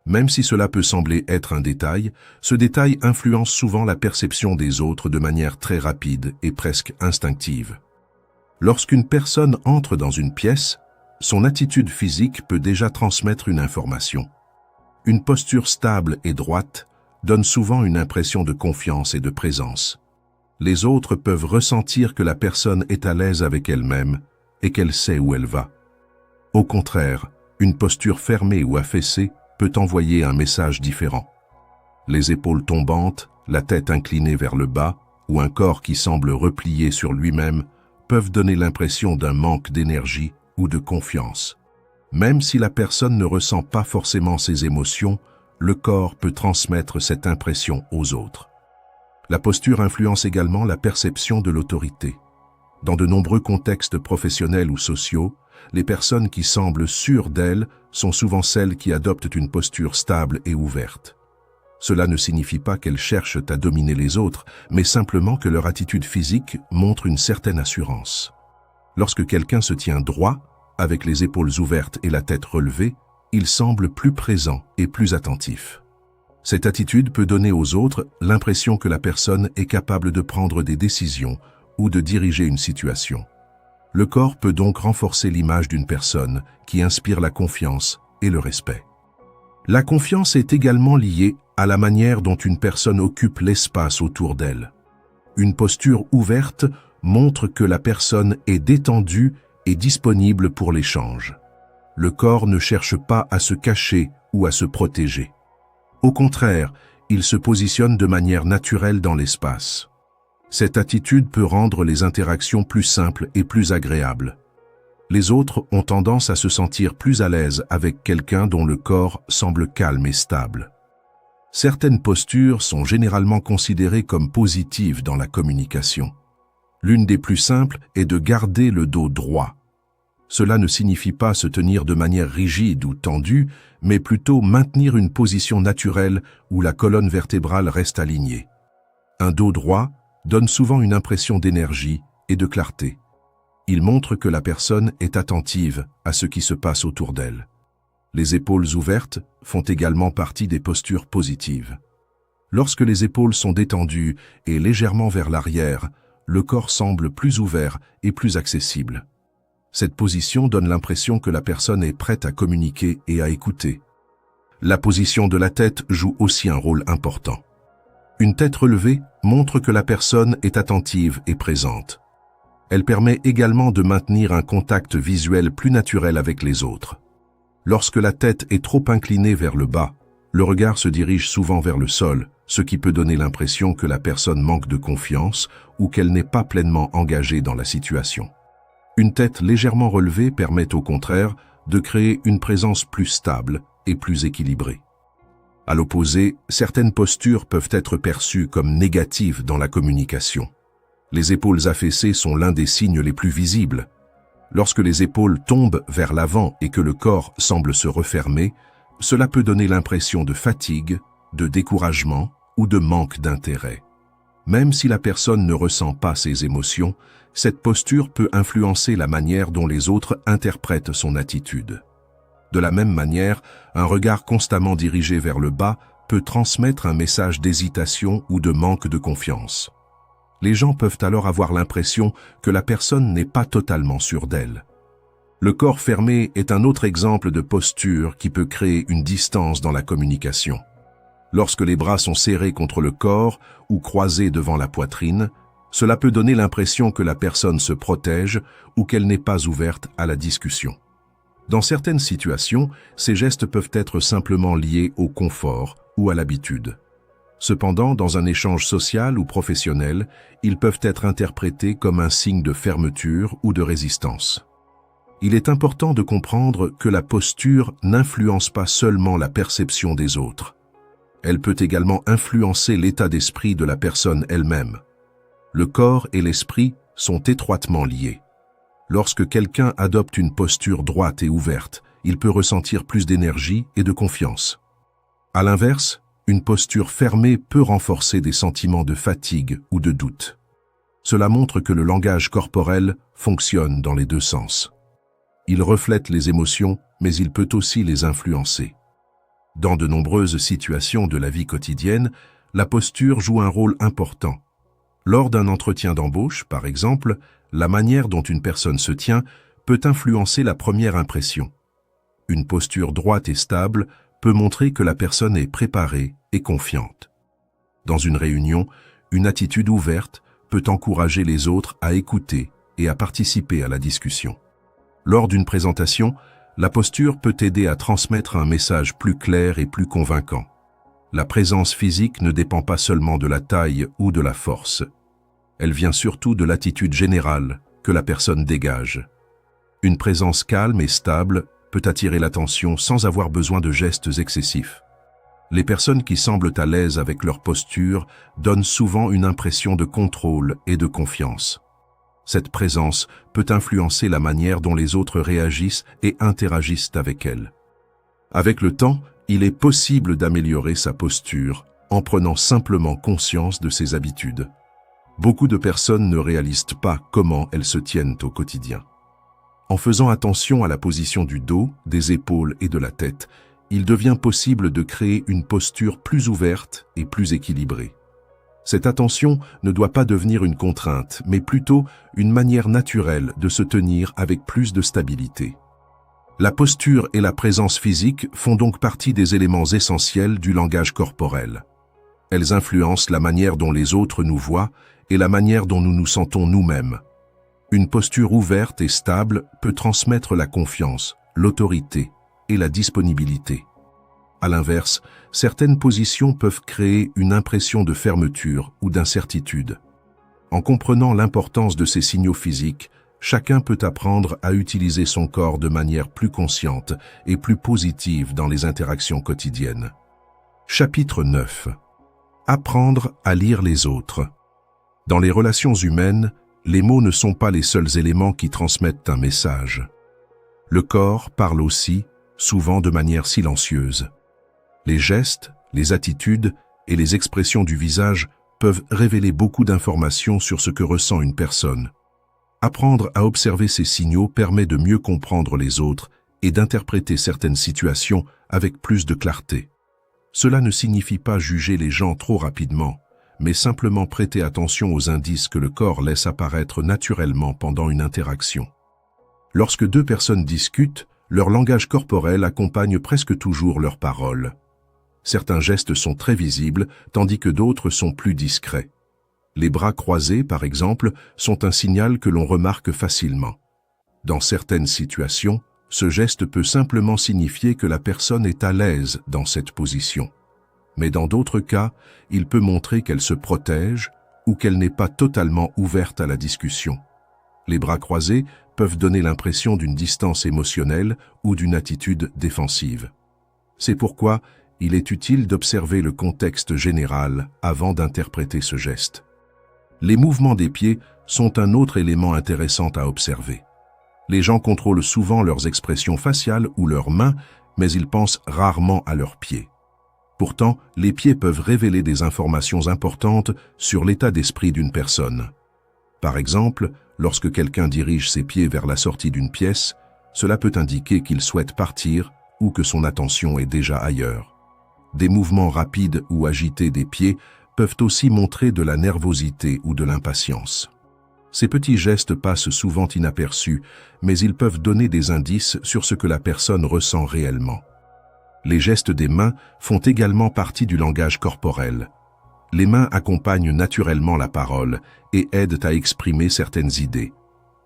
Même si cela peut sembler être un détail, ce détail influence souvent la perception des autres de manière très rapide et presque instinctive. Lorsqu'une personne entre dans une pièce, son attitude physique peut déjà transmettre une information. Une posture stable et droite donne souvent une impression de confiance et de présence. Les autres peuvent ressentir que la personne est à l'aise avec elle-même et qu'elle sait où elle va. Au contraire, une posture fermée ou affaissée peut envoyer un message différent. Les épaules tombantes, la tête inclinée vers le bas ou un corps qui semble replié sur lui-même peuvent donner l'impression d'un manque d'énergie ou de confiance. Même si la personne ne ressent pas forcément ses émotions, le corps peut transmettre cette impression aux autres. La posture influence également la perception de l'autorité. Dans de nombreux contextes professionnels ou sociaux, les personnes qui semblent sûres d'elles sont souvent celles qui adoptent une posture stable et ouverte. Cela ne signifie pas qu'elles cherchent à dominer les autres, mais simplement que leur attitude physique montre une certaine assurance. Lorsque quelqu'un se tient droit, avec les épaules ouvertes et la tête relevée, il semble plus présent et plus attentif. Cette attitude peut donner aux autres l'impression que la personne est capable de prendre des décisions ou de diriger une situation. Le corps peut donc renforcer l'image d'une personne qui inspire la confiance et le respect. La confiance est également liée à la manière dont une personne occupe l'espace autour d'elle. Une posture ouverte montre que la personne est détendue et disponible pour l'échange. Le corps ne cherche pas à se cacher ou à se protéger. Au contraire, il se positionne de manière naturelle dans l'espace. Cette attitude peut rendre les interactions plus simples et plus agréables. Les autres ont tendance à se sentir plus à l'aise avec quelqu'un dont le corps semble calme et stable. Certaines postures sont généralement considérées comme positives dans la communication. L'une des plus simples est de garder le dos droit. Cela ne signifie pas se tenir de manière rigide ou tendue, mais plutôt maintenir une position naturelle où la colonne vertébrale reste alignée. Un dos droit donne souvent une impression d'énergie et de clarté. Il montre que la personne est attentive à ce qui se passe autour d'elle. Les épaules ouvertes font également partie des postures positives. Lorsque les épaules sont détendues et légèrement vers l'arrière, le corps semble plus ouvert et plus accessible. Cette position donne l'impression que la personne est prête à communiquer et à écouter. La position de la tête joue aussi un rôle important. Une tête relevée montre que la personne est attentive et présente. Elle permet également de maintenir un contact visuel plus naturel avec les autres. Lorsque la tête est trop inclinée vers le bas, le regard se dirige souvent vers le sol, ce qui peut donner l'impression que la personne manque de confiance ou qu'elle n'est pas pleinement engagée dans la situation. Une tête légèrement relevée permet au contraire de créer une présence plus stable et plus équilibrée. À l'opposé, certaines postures peuvent être perçues comme négatives dans la communication. Les épaules affaissées sont l'un des signes les plus visibles. Lorsque les épaules tombent vers l'avant et que le corps semble se refermer, cela peut donner l'impression de fatigue, de découragement ou de manque d'intérêt. Même si la personne ne ressent pas ces émotions, cette posture peut influencer la manière dont les autres interprètent son attitude. De la même manière, un regard constamment dirigé vers le bas peut transmettre un message d'hésitation ou de manque de confiance. Les gens peuvent alors avoir l'impression que la personne n'est pas totalement sûre d'elle. Le corps fermé est un autre exemple de posture qui peut créer une distance dans la communication. Lorsque les bras sont serrés contre le corps ou croisés devant la poitrine, cela peut donner l'impression que la personne se protège ou qu'elle n'est pas ouverte à la discussion. Dans certaines situations, ces gestes peuvent être simplement liés au confort ou à l'habitude. Cependant, dans un échange social ou professionnel, ils peuvent être interprétés comme un signe de fermeture ou de résistance. Il est important de comprendre que la posture n'influence pas seulement la perception des autres. Elle peut également influencer l'état d'esprit de la personne elle-même. Le corps et l'esprit sont étroitement liés. Lorsque quelqu'un adopte une posture droite et ouverte, il peut ressentir plus d'énergie et de confiance. À l'inverse, une posture fermée peut renforcer des sentiments de fatigue ou de doute. Cela montre que le langage corporel fonctionne dans les deux sens. Il reflète les émotions, mais il peut aussi les influencer. Dans de nombreuses situations de la vie quotidienne, la posture joue un rôle important. Lors d'un entretien d'embauche, par exemple, la manière dont une personne se tient peut influencer la première impression. Une posture droite et stable peut montrer que la personne est préparée et confiante. Dans une réunion, une attitude ouverte peut encourager les autres à écouter et à participer à la discussion. Lors d'une présentation, la posture peut aider à transmettre un message plus clair et plus convaincant. La présence physique ne dépend pas seulement de la taille ou de la force. Elle vient surtout de l'attitude générale que la personne dégage. Une présence calme et stable peut attirer l'attention sans avoir besoin de gestes excessifs. Les personnes qui semblent à l'aise avec leur posture donnent souvent une impression de contrôle et de confiance. Cette présence peut influencer la manière dont les autres réagissent et interagissent avec elle. Avec le temps, il est possible d'améliorer sa posture en prenant simplement conscience de ses habitudes. Beaucoup de personnes ne réalisent pas comment elles se tiennent au quotidien. En faisant attention à la position du dos, des épaules et de la tête, il devient possible de créer une posture plus ouverte et plus équilibrée. Cette attention ne doit pas devenir une contrainte, mais plutôt une manière naturelle de se tenir avec plus de stabilité. La posture et la présence physique font donc partie des éléments essentiels du langage corporel. Elles influencent la manière dont les autres nous voient et la manière dont nous nous sentons nous-mêmes. Une posture ouverte et stable peut transmettre la confiance, l'autorité et la disponibilité. À l'inverse, certaines positions peuvent créer une impression de fermeture ou d'incertitude. En comprenant l'importance de ces signaux physiques, chacun peut apprendre à utiliser son corps de manière plus consciente et plus positive dans les interactions quotidiennes. Chapitre 9. Apprendre à lire les autres. Dans les relations humaines, les mots ne sont pas les seuls éléments qui transmettent un message. Le corps parle aussi, souvent de manière silencieuse. Les gestes, les attitudes et les expressions du visage peuvent révéler beaucoup d'informations sur ce que ressent une personne. Apprendre à observer ces signaux permet de mieux comprendre les autres et d'interpréter certaines situations avec plus de clarté. Cela ne signifie pas juger les gens trop rapidement, mais simplement prêter attention aux indices que le corps laisse apparaître naturellement pendant une interaction. Lorsque deux personnes discutent, leur langage corporel accompagne presque toujours leurs paroles. Certains gestes sont très visibles, tandis que d'autres sont plus discrets. Les bras croisés, par exemple, sont un signal que l'on remarque facilement. Dans certaines situations, ce geste peut simplement signifier que la personne est à l'aise dans cette position. Mais dans d'autres cas, il peut montrer qu'elle se protège ou qu'elle n'est pas totalement ouverte à la discussion. Les bras croisés peuvent donner l'impression d'une distance émotionnelle ou d'une attitude défensive. C'est pourquoi il est utile d'observer le contexte général avant d'interpréter ce geste. Les mouvements des pieds sont un autre élément intéressant à observer. Les gens contrôlent souvent leurs expressions faciales ou leurs mains, mais ils pensent rarement à leurs pieds. Pourtant, les pieds peuvent révéler des informations importantes sur l'état d'esprit d'une personne. Par exemple, lorsque quelqu'un dirige ses pieds vers la sortie d'une pièce, cela peut indiquer qu'il souhaite partir ou que son attention est déjà ailleurs. Des mouvements rapides ou agités des pieds peuvent aussi montrer de la nervosité ou de l'impatience. Ces petits gestes passent souvent inaperçus, mais ils peuvent donner des indices sur ce que la personne ressent réellement. Les gestes des mains font également partie du langage corporel. Les mains accompagnent naturellement la parole et aident à exprimer certaines idées.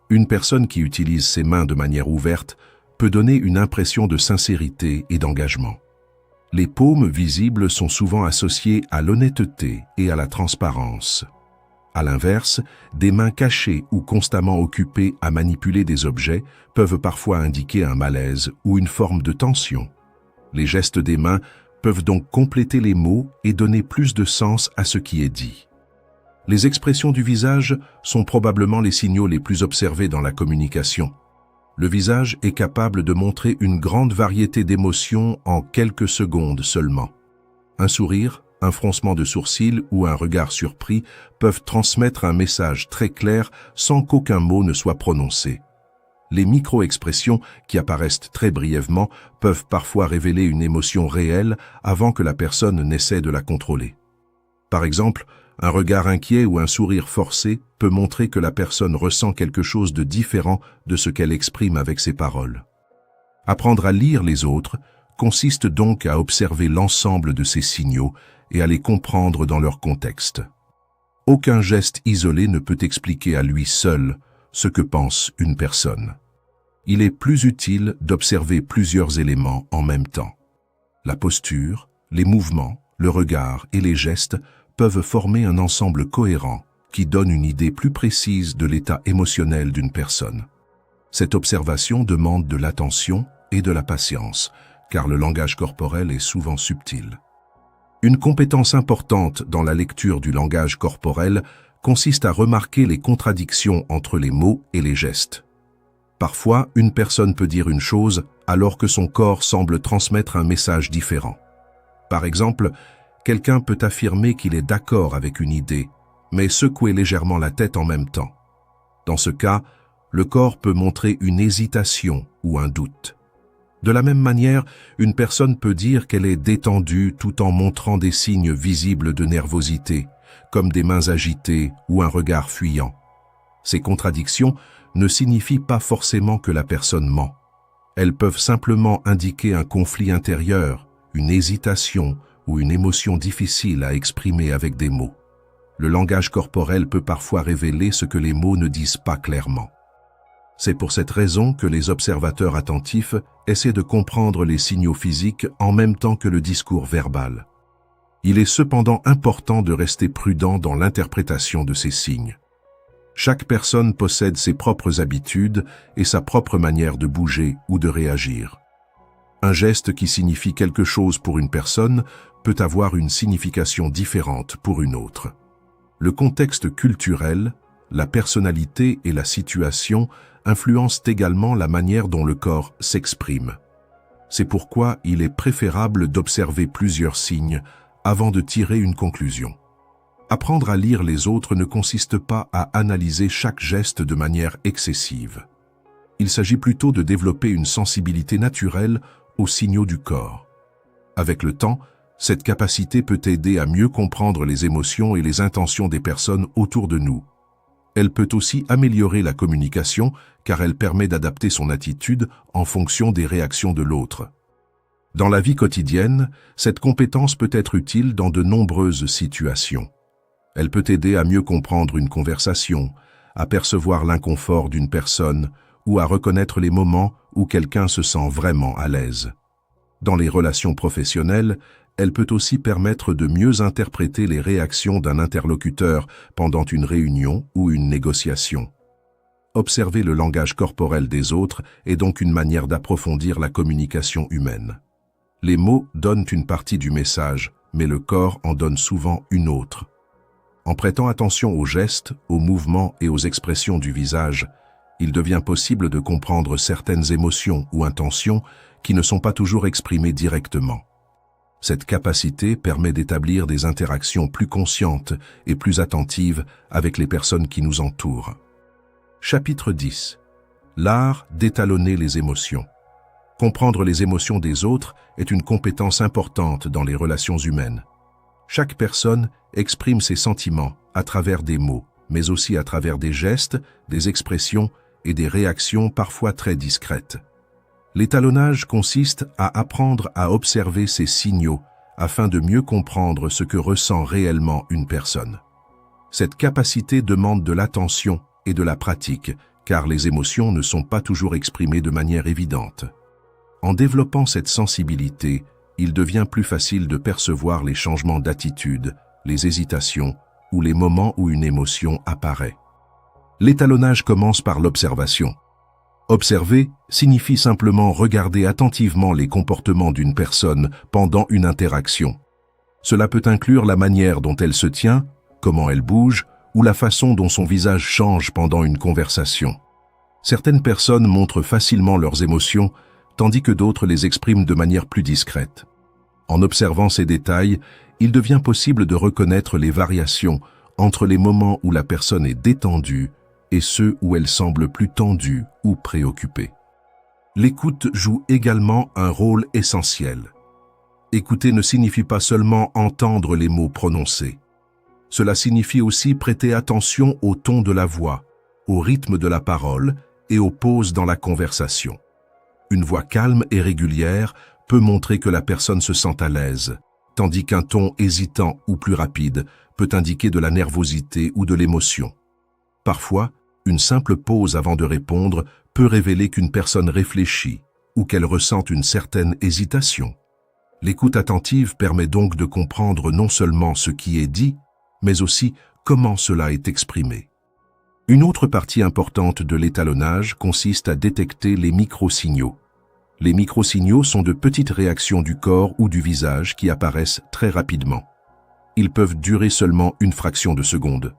Une personne qui utilise ses mains de manière ouverte peut donner une impression de sincérité et d'engagement. Les paumes visibles sont souvent associées à l'honnêteté et à la transparence. À l'inverse, des mains cachées ou constamment occupées à manipuler des objets peuvent parfois indiquer un malaise ou une forme de tension. Les gestes des mains peuvent donc compléter les mots et donner plus de sens à ce qui est dit. Les expressions du visage sont probablement les signaux les plus observés dans la communication. Le visage est capable de montrer une grande variété d'émotions en quelques secondes seulement. Un sourire, un froncement de sourcils ou un regard surpris peuvent transmettre un message très clair sans qu'aucun mot ne soit prononcé. Les micro-expressions, qui apparaissent très brièvement, peuvent parfois révéler une émotion réelle avant que la personne n'essaie de la contrôler. Par exemple, un regard inquiet ou un sourire forcé peut montrer que la personne ressent quelque chose de différent de ce qu'elle exprime avec ses paroles. Apprendre à lire les autres consiste donc à observer l'ensemble de ces signaux et à les comprendre dans leur contexte. Aucun geste isolé ne peut expliquer à lui seul ce que pense une personne. Il est plus utile d'observer plusieurs éléments en même temps. La posture, les mouvements, le regard et les gestes peuvent former un ensemble cohérent qui donne une idée plus précise de l'état émotionnel d'une personne. Cette observation demande de l'attention et de la patience, car le langage corporel est souvent subtil. Une compétence importante dans la lecture du langage corporel consiste à remarquer les contradictions entre les mots et les gestes. Parfois, une personne peut dire une chose alors que son corps semble transmettre un message différent. Par exemple, Quelqu'un peut affirmer qu'il est d'accord avec une idée, mais secouer légèrement la tête en même temps. Dans ce cas, le corps peut montrer une hésitation ou un doute. De la même manière, une personne peut dire qu'elle est détendue tout en montrant des signes visibles de nervosité, comme des mains agitées ou un regard fuyant. Ces contradictions ne signifient pas forcément que la personne ment. Elles peuvent simplement indiquer un conflit intérieur, une hésitation ou une émotion difficile à exprimer avec des mots. Le langage corporel peut parfois révéler ce que les mots ne disent pas clairement. C'est pour cette raison que les observateurs attentifs essaient de comprendre les signaux physiques en même temps que le discours verbal. Il est cependant important de rester prudent dans l'interprétation de ces signes. Chaque personne possède ses propres habitudes et sa propre manière de bouger ou de réagir. Un geste qui signifie quelque chose pour une personne peut avoir une signification différente pour une autre. Le contexte culturel, la personnalité et la situation influencent également la manière dont le corps s'exprime. C'est pourquoi il est préférable d'observer plusieurs signes avant de tirer une conclusion. Apprendre à lire les autres ne consiste pas à analyser chaque geste de manière excessive. Il s'agit plutôt de développer une sensibilité naturelle aux signaux du corps. Avec le temps, cette capacité peut aider à mieux comprendre les émotions et les intentions des personnes autour de nous. Elle peut aussi améliorer la communication car elle permet d'adapter son attitude en fonction des réactions de l'autre. Dans la vie quotidienne, cette compétence peut être utile dans de nombreuses situations. Elle peut aider à mieux comprendre une conversation, à percevoir l'inconfort d'une personne ou à reconnaître les moments où quelqu'un se sent vraiment à l'aise. Dans les relations professionnelles, elle peut aussi permettre de mieux interpréter les réactions d'un interlocuteur pendant une réunion ou une négociation. Observer le langage corporel des autres est donc une manière d'approfondir la communication humaine. Les mots donnent une partie du message, mais le corps en donne souvent une autre. En prêtant attention aux gestes, aux mouvements et aux expressions du visage, il devient possible de comprendre certaines émotions ou intentions qui ne sont pas toujours exprimées directement. Cette capacité permet d'établir des interactions plus conscientes et plus attentives avec les personnes qui nous entourent. Chapitre 10. L'art d'étalonner les émotions. Comprendre les émotions des autres est une compétence importante dans les relations humaines. Chaque personne exprime ses sentiments à travers des mots, mais aussi à travers des gestes, des expressions et des réactions parfois très discrètes. L'étalonnage consiste à apprendre à observer ces signaux afin de mieux comprendre ce que ressent réellement une personne. Cette capacité demande de l'attention et de la pratique, car les émotions ne sont pas toujours exprimées de manière évidente. En développant cette sensibilité, il devient plus facile de percevoir les changements d'attitude, les hésitations ou les moments où une émotion apparaît. L'étalonnage commence par l'observation. Observer signifie simplement regarder attentivement les comportements d'une personne pendant une interaction. Cela peut inclure la manière dont elle se tient, comment elle bouge, ou la façon dont son visage change pendant une conversation. Certaines personnes montrent facilement leurs émotions, tandis que d'autres les expriment de manière plus discrète. En observant ces détails, il devient possible de reconnaître les variations entre les moments où la personne est détendue et ceux où elle semble plus tendue ou préoccupée. L'écoute joue également un rôle essentiel. Écouter ne signifie pas seulement entendre les mots prononcés. Cela signifie aussi prêter attention au ton de la voix, au rythme de la parole et aux pauses dans la conversation. Une voix calme et régulière peut montrer que la personne se sent à l'aise, tandis qu'un ton hésitant ou plus rapide peut indiquer de la nervosité ou de l'émotion. Parfois, une simple pause avant de répondre peut révéler qu'une personne réfléchit ou qu'elle ressent une certaine hésitation. L'écoute attentive permet donc de comprendre non seulement ce qui est dit, mais aussi comment cela est exprimé. Une autre partie importante de l'étalonnage consiste à détecter les microsignaux. Les microsignaux sont de petites réactions du corps ou du visage qui apparaissent très rapidement. Ils peuvent durer seulement une fraction de seconde.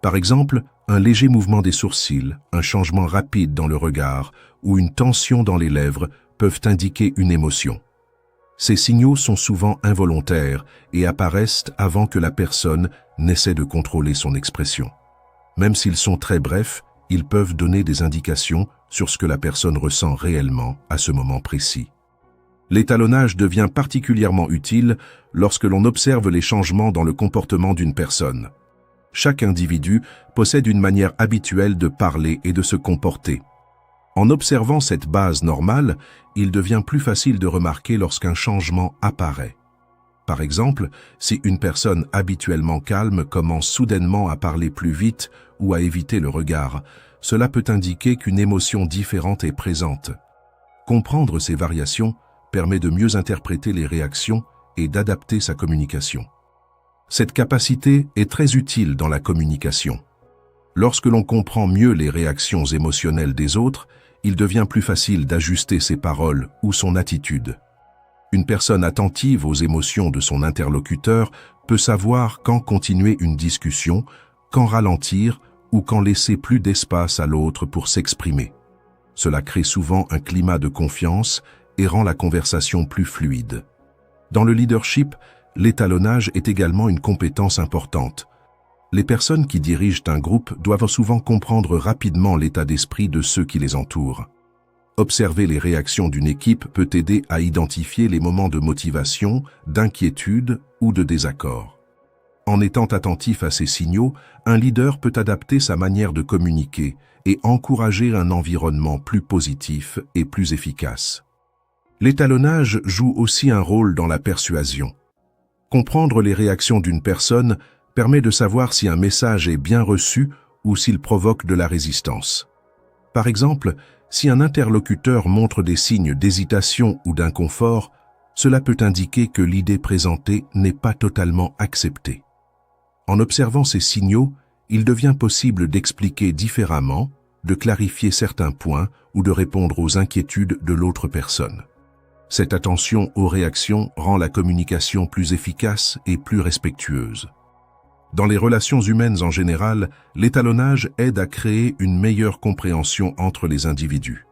Par exemple, un léger mouvement des sourcils, un changement rapide dans le regard ou une tension dans les lèvres peuvent indiquer une émotion. Ces signaux sont souvent involontaires et apparaissent avant que la personne n'essaie de contrôler son expression. Même s'ils sont très brefs, ils peuvent donner des indications sur ce que la personne ressent réellement à ce moment précis. L'étalonnage devient particulièrement utile lorsque l'on observe les changements dans le comportement d'une personne. Chaque individu possède une manière habituelle de parler et de se comporter. En observant cette base normale, il devient plus facile de remarquer lorsqu'un changement apparaît. Par exemple, si une personne habituellement calme commence soudainement à parler plus vite ou à éviter le regard, cela peut indiquer qu'une émotion différente est présente. Comprendre ces variations permet de mieux interpréter les réactions et d'adapter sa communication. Cette capacité est très utile dans la communication. Lorsque l'on comprend mieux les réactions émotionnelles des autres, il devient plus facile d'ajuster ses paroles ou son attitude. Une personne attentive aux émotions de son interlocuteur peut savoir quand continuer une discussion, quand ralentir ou quand laisser plus d'espace à l'autre pour s'exprimer. Cela crée souvent un climat de confiance et rend la conversation plus fluide. Dans le leadership, l'étalonnage est également une compétence importante. Les personnes qui dirigent un groupe doivent souvent comprendre rapidement l'état d'esprit de ceux qui les entourent. Observer les réactions d'une équipe peut aider à identifier les moments de motivation, d'inquiétude ou de désaccord. En étant attentif à ces signaux, un leader peut adapter sa manière de communiquer et encourager un environnement plus positif et plus efficace. L'étalonnage joue aussi un rôle dans la persuasion. Comprendre les réactions d'une personne permet de savoir si un message est bien reçu ou s'il provoque de la résistance. Par exemple, si un interlocuteur montre des signes d'hésitation ou d'inconfort, cela peut indiquer que l'idée présentée n'est pas totalement acceptée. En observant ces signaux, il devient possible d'expliquer différemment, de clarifier certains points ou de répondre aux inquiétudes de l'autre personne. Cette attention aux réactions rend la communication plus efficace et plus respectueuse. Dans les relations humaines en général, l'étalonnage aide à créer une meilleure compréhension entre les individus.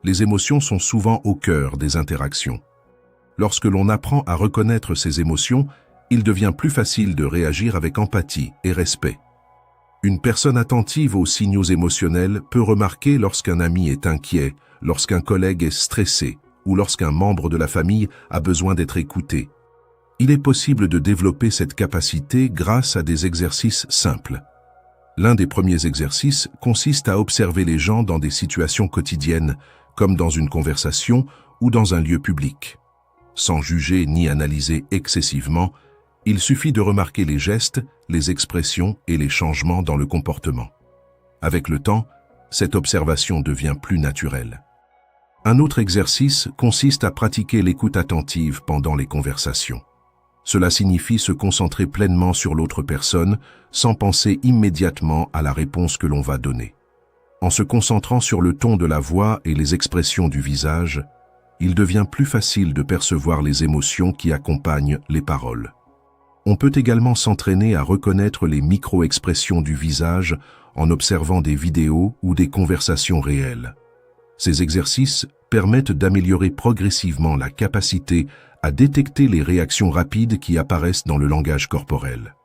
Les émotions sont souvent au cœur des interactions. Lorsque l'on apprend à reconnaître ces émotions, il devient plus facile de réagir avec empathie et respect. Une personne attentive aux signaux émotionnels peut remarquer lorsqu'un ami est inquiet, lorsqu'un collègue est stressé ou lorsqu'un membre de la famille a besoin d'être écouté. Il est possible de développer cette capacité grâce à des exercices simples. L'un des premiers exercices consiste à observer les gens dans des situations quotidiennes, comme dans une conversation ou dans un lieu public. Sans juger ni analyser excessivement, il suffit de remarquer les gestes, les expressions et les changements dans le comportement. Avec le temps, cette observation devient plus naturelle. Un autre exercice consiste à pratiquer l'écoute attentive pendant les conversations. Cela signifie se concentrer pleinement sur l'autre personne sans penser immédiatement à la réponse que l'on va donner. En se concentrant sur le ton de la voix et les expressions du visage, il devient plus facile de percevoir les émotions qui accompagnent les paroles. On peut également s'entraîner à reconnaître les micro-expressions du visage en observant des vidéos ou des conversations réelles. Ces exercices permettent d'améliorer progressivement la capacité à détecter les réactions rapides qui apparaissent dans le langage corporel.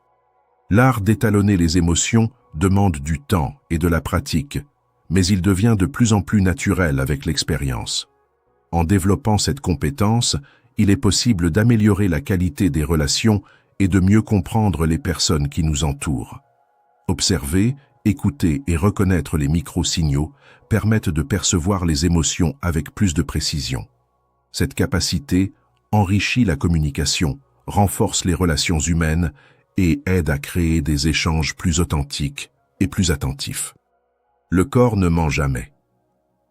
L'art d'étalonner les émotions demande du temps et de la pratique, mais il devient de plus en plus naturel avec l'expérience. En développant cette compétence, il est possible d'améliorer la qualité des relations et de mieux comprendre les personnes qui nous entourent. Observer, écouter et reconnaître les micro-signaux permettent de percevoir les émotions avec plus de précision. Cette capacité enrichit la communication, renforce les relations humaines et aide à créer des échanges plus authentiques et plus attentifs. Le corps ne ment jamais.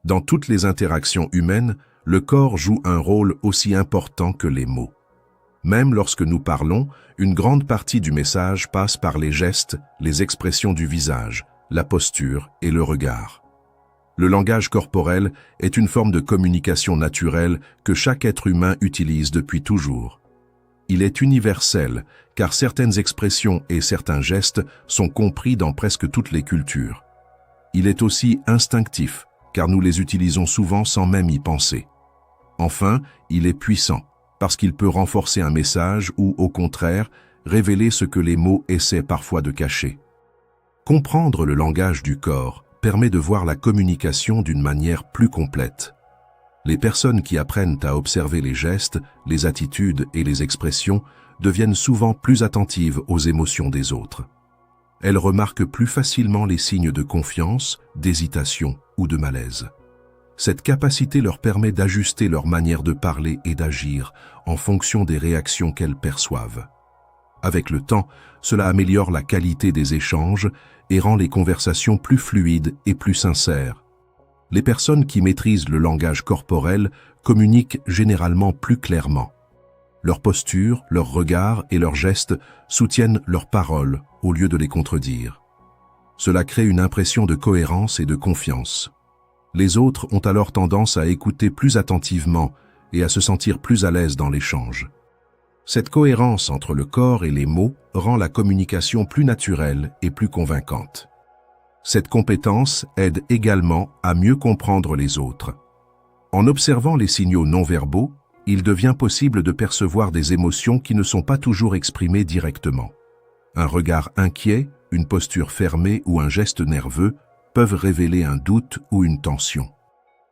Dans toutes les interactions humaines, le corps joue un rôle aussi important que les mots. Même lorsque nous parlons, une grande partie du message passe par les gestes, les expressions du visage, la posture et le regard. Le langage corporel est une forme de communication naturelle que chaque être humain utilise depuis toujours. Il est universel car certaines expressions et certains gestes sont compris dans presque toutes les cultures. Il est aussi instinctif car nous les utilisons souvent sans même y penser. Enfin, il est puissant parce qu'il peut renforcer un message ou, au contraire, révéler ce que les mots essaient parfois de cacher. Comprendre le langage du corps permet de voir la communication d'une manière plus complète. Les personnes qui apprennent à observer les gestes, les attitudes et les expressions deviennent souvent plus attentives aux émotions des autres. Elles remarquent plus facilement les signes de confiance, d'hésitation ou de malaise. Cette capacité leur permet d'ajuster leur manière de parler et d'agir en fonction des réactions qu'elles perçoivent. Avec le temps, cela améliore la qualité des échanges et rend les conversations plus fluides et plus sincères. Les personnes qui maîtrisent le langage corporel communiquent généralement plus clairement. Leur posture, leur regard et leurs gestes soutiennent leurs paroles au lieu de les contredire. Cela crée une impression de cohérence et de confiance. Les autres ont alors tendance à écouter plus attentivement et à se sentir plus à l'aise dans l'échange. Cette cohérence entre le corps et les mots rend la communication plus naturelle et plus convaincante. Cette compétence aide également à mieux comprendre les autres. En observant les signaux non-verbaux, il devient possible de percevoir des émotions qui ne sont pas toujours exprimées directement. Un regard inquiet, une posture fermée ou un geste nerveux peuvent révéler un doute ou une tension.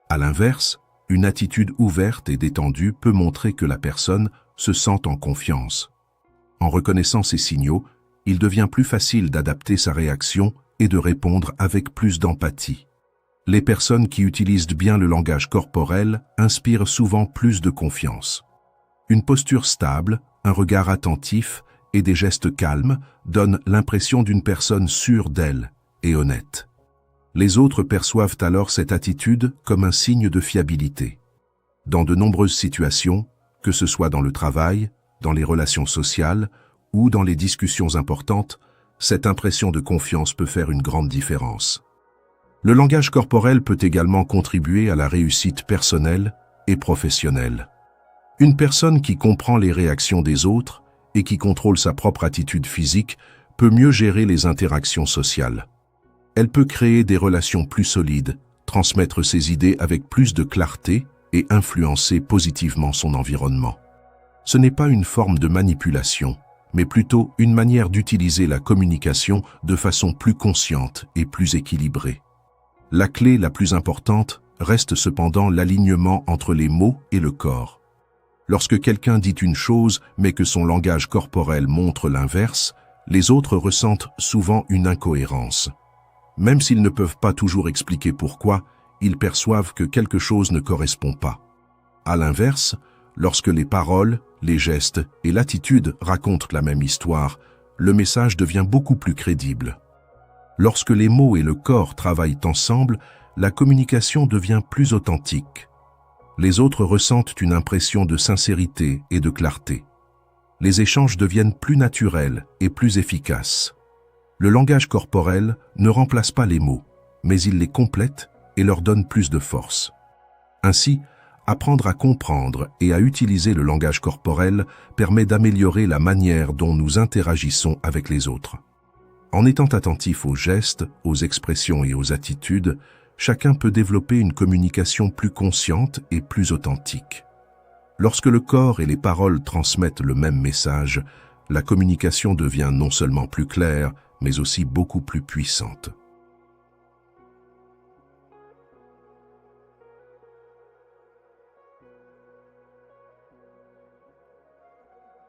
À l'inverse, une attitude ouverte et détendue peut montrer que la personne se sent en confiance. En reconnaissant ces signaux, il devient plus facile d'adapter sa réaction et de répondre avec plus d'empathie. Les personnes qui utilisent bien le langage corporel inspirent souvent plus de confiance. Une posture stable, un regard attentif et des gestes calmes donnent l'impression d'une personne sûre d'elle et honnête. Les autres perçoivent alors cette attitude comme un signe de fiabilité. Dans de nombreuses situations, que ce soit dans le travail, dans les relations sociales ou dans les discussions importantes, cette impression de confiance peut faire une grande différence. Le langage corporel peut également contribuer à la réussite personnelle et professionnelle. Une personne qui comprend les réactions des autres et qui contrôle sa propre attitude physique peut mieux gérer les interactions sociales. Elle peut créer des relations plus solides, transmettre ses idées avec plus de clarté et influencer positivement son environnement. Ce n'est pas une forme de manipulation, mais plutôt une manière d'utiliser la communication de façon plus consciente et plus équilibrée. La clé la plus importante reste cependant l'alignement entre les mots et le corps. Lorsque quelqu'un dit une chose mais que son langage corporel montre l'inverse, les autres ressentent souvent une incohérence. Même s'ils ne peuvent pas toujours expliquer pourquoi, ils perçoivent que quelque chose ne correspond pas. À l'inverse, lorsque les paroles, les gestes et l'attitude racontent la même histoire, le message devient beaucoup plus crédible. Lorsque les mots et le corps travaillent ensemble, la communication devient plus authentique. Les autres ressentent une impression de sincérité et de clarté. Les échanges deviennent plus naturels et plus efficaces. Le langage corporel ne remplace pas les mots, mais il les complète et leur donne plus de force. Ainsi, apprendre à comprendre et à utiliser le langage corporel permet d'améliorer la manière dont nous interagissons avec les autres. En étant attentif aux gestes, aux expressions et aux attitudes, chacun peut développer une communication plus consciente et plus authentique. Lorsque le corps et les paroles transmettent le même message, la communication devient non seulement plus claire, mais aussi beaucoup plus puissante.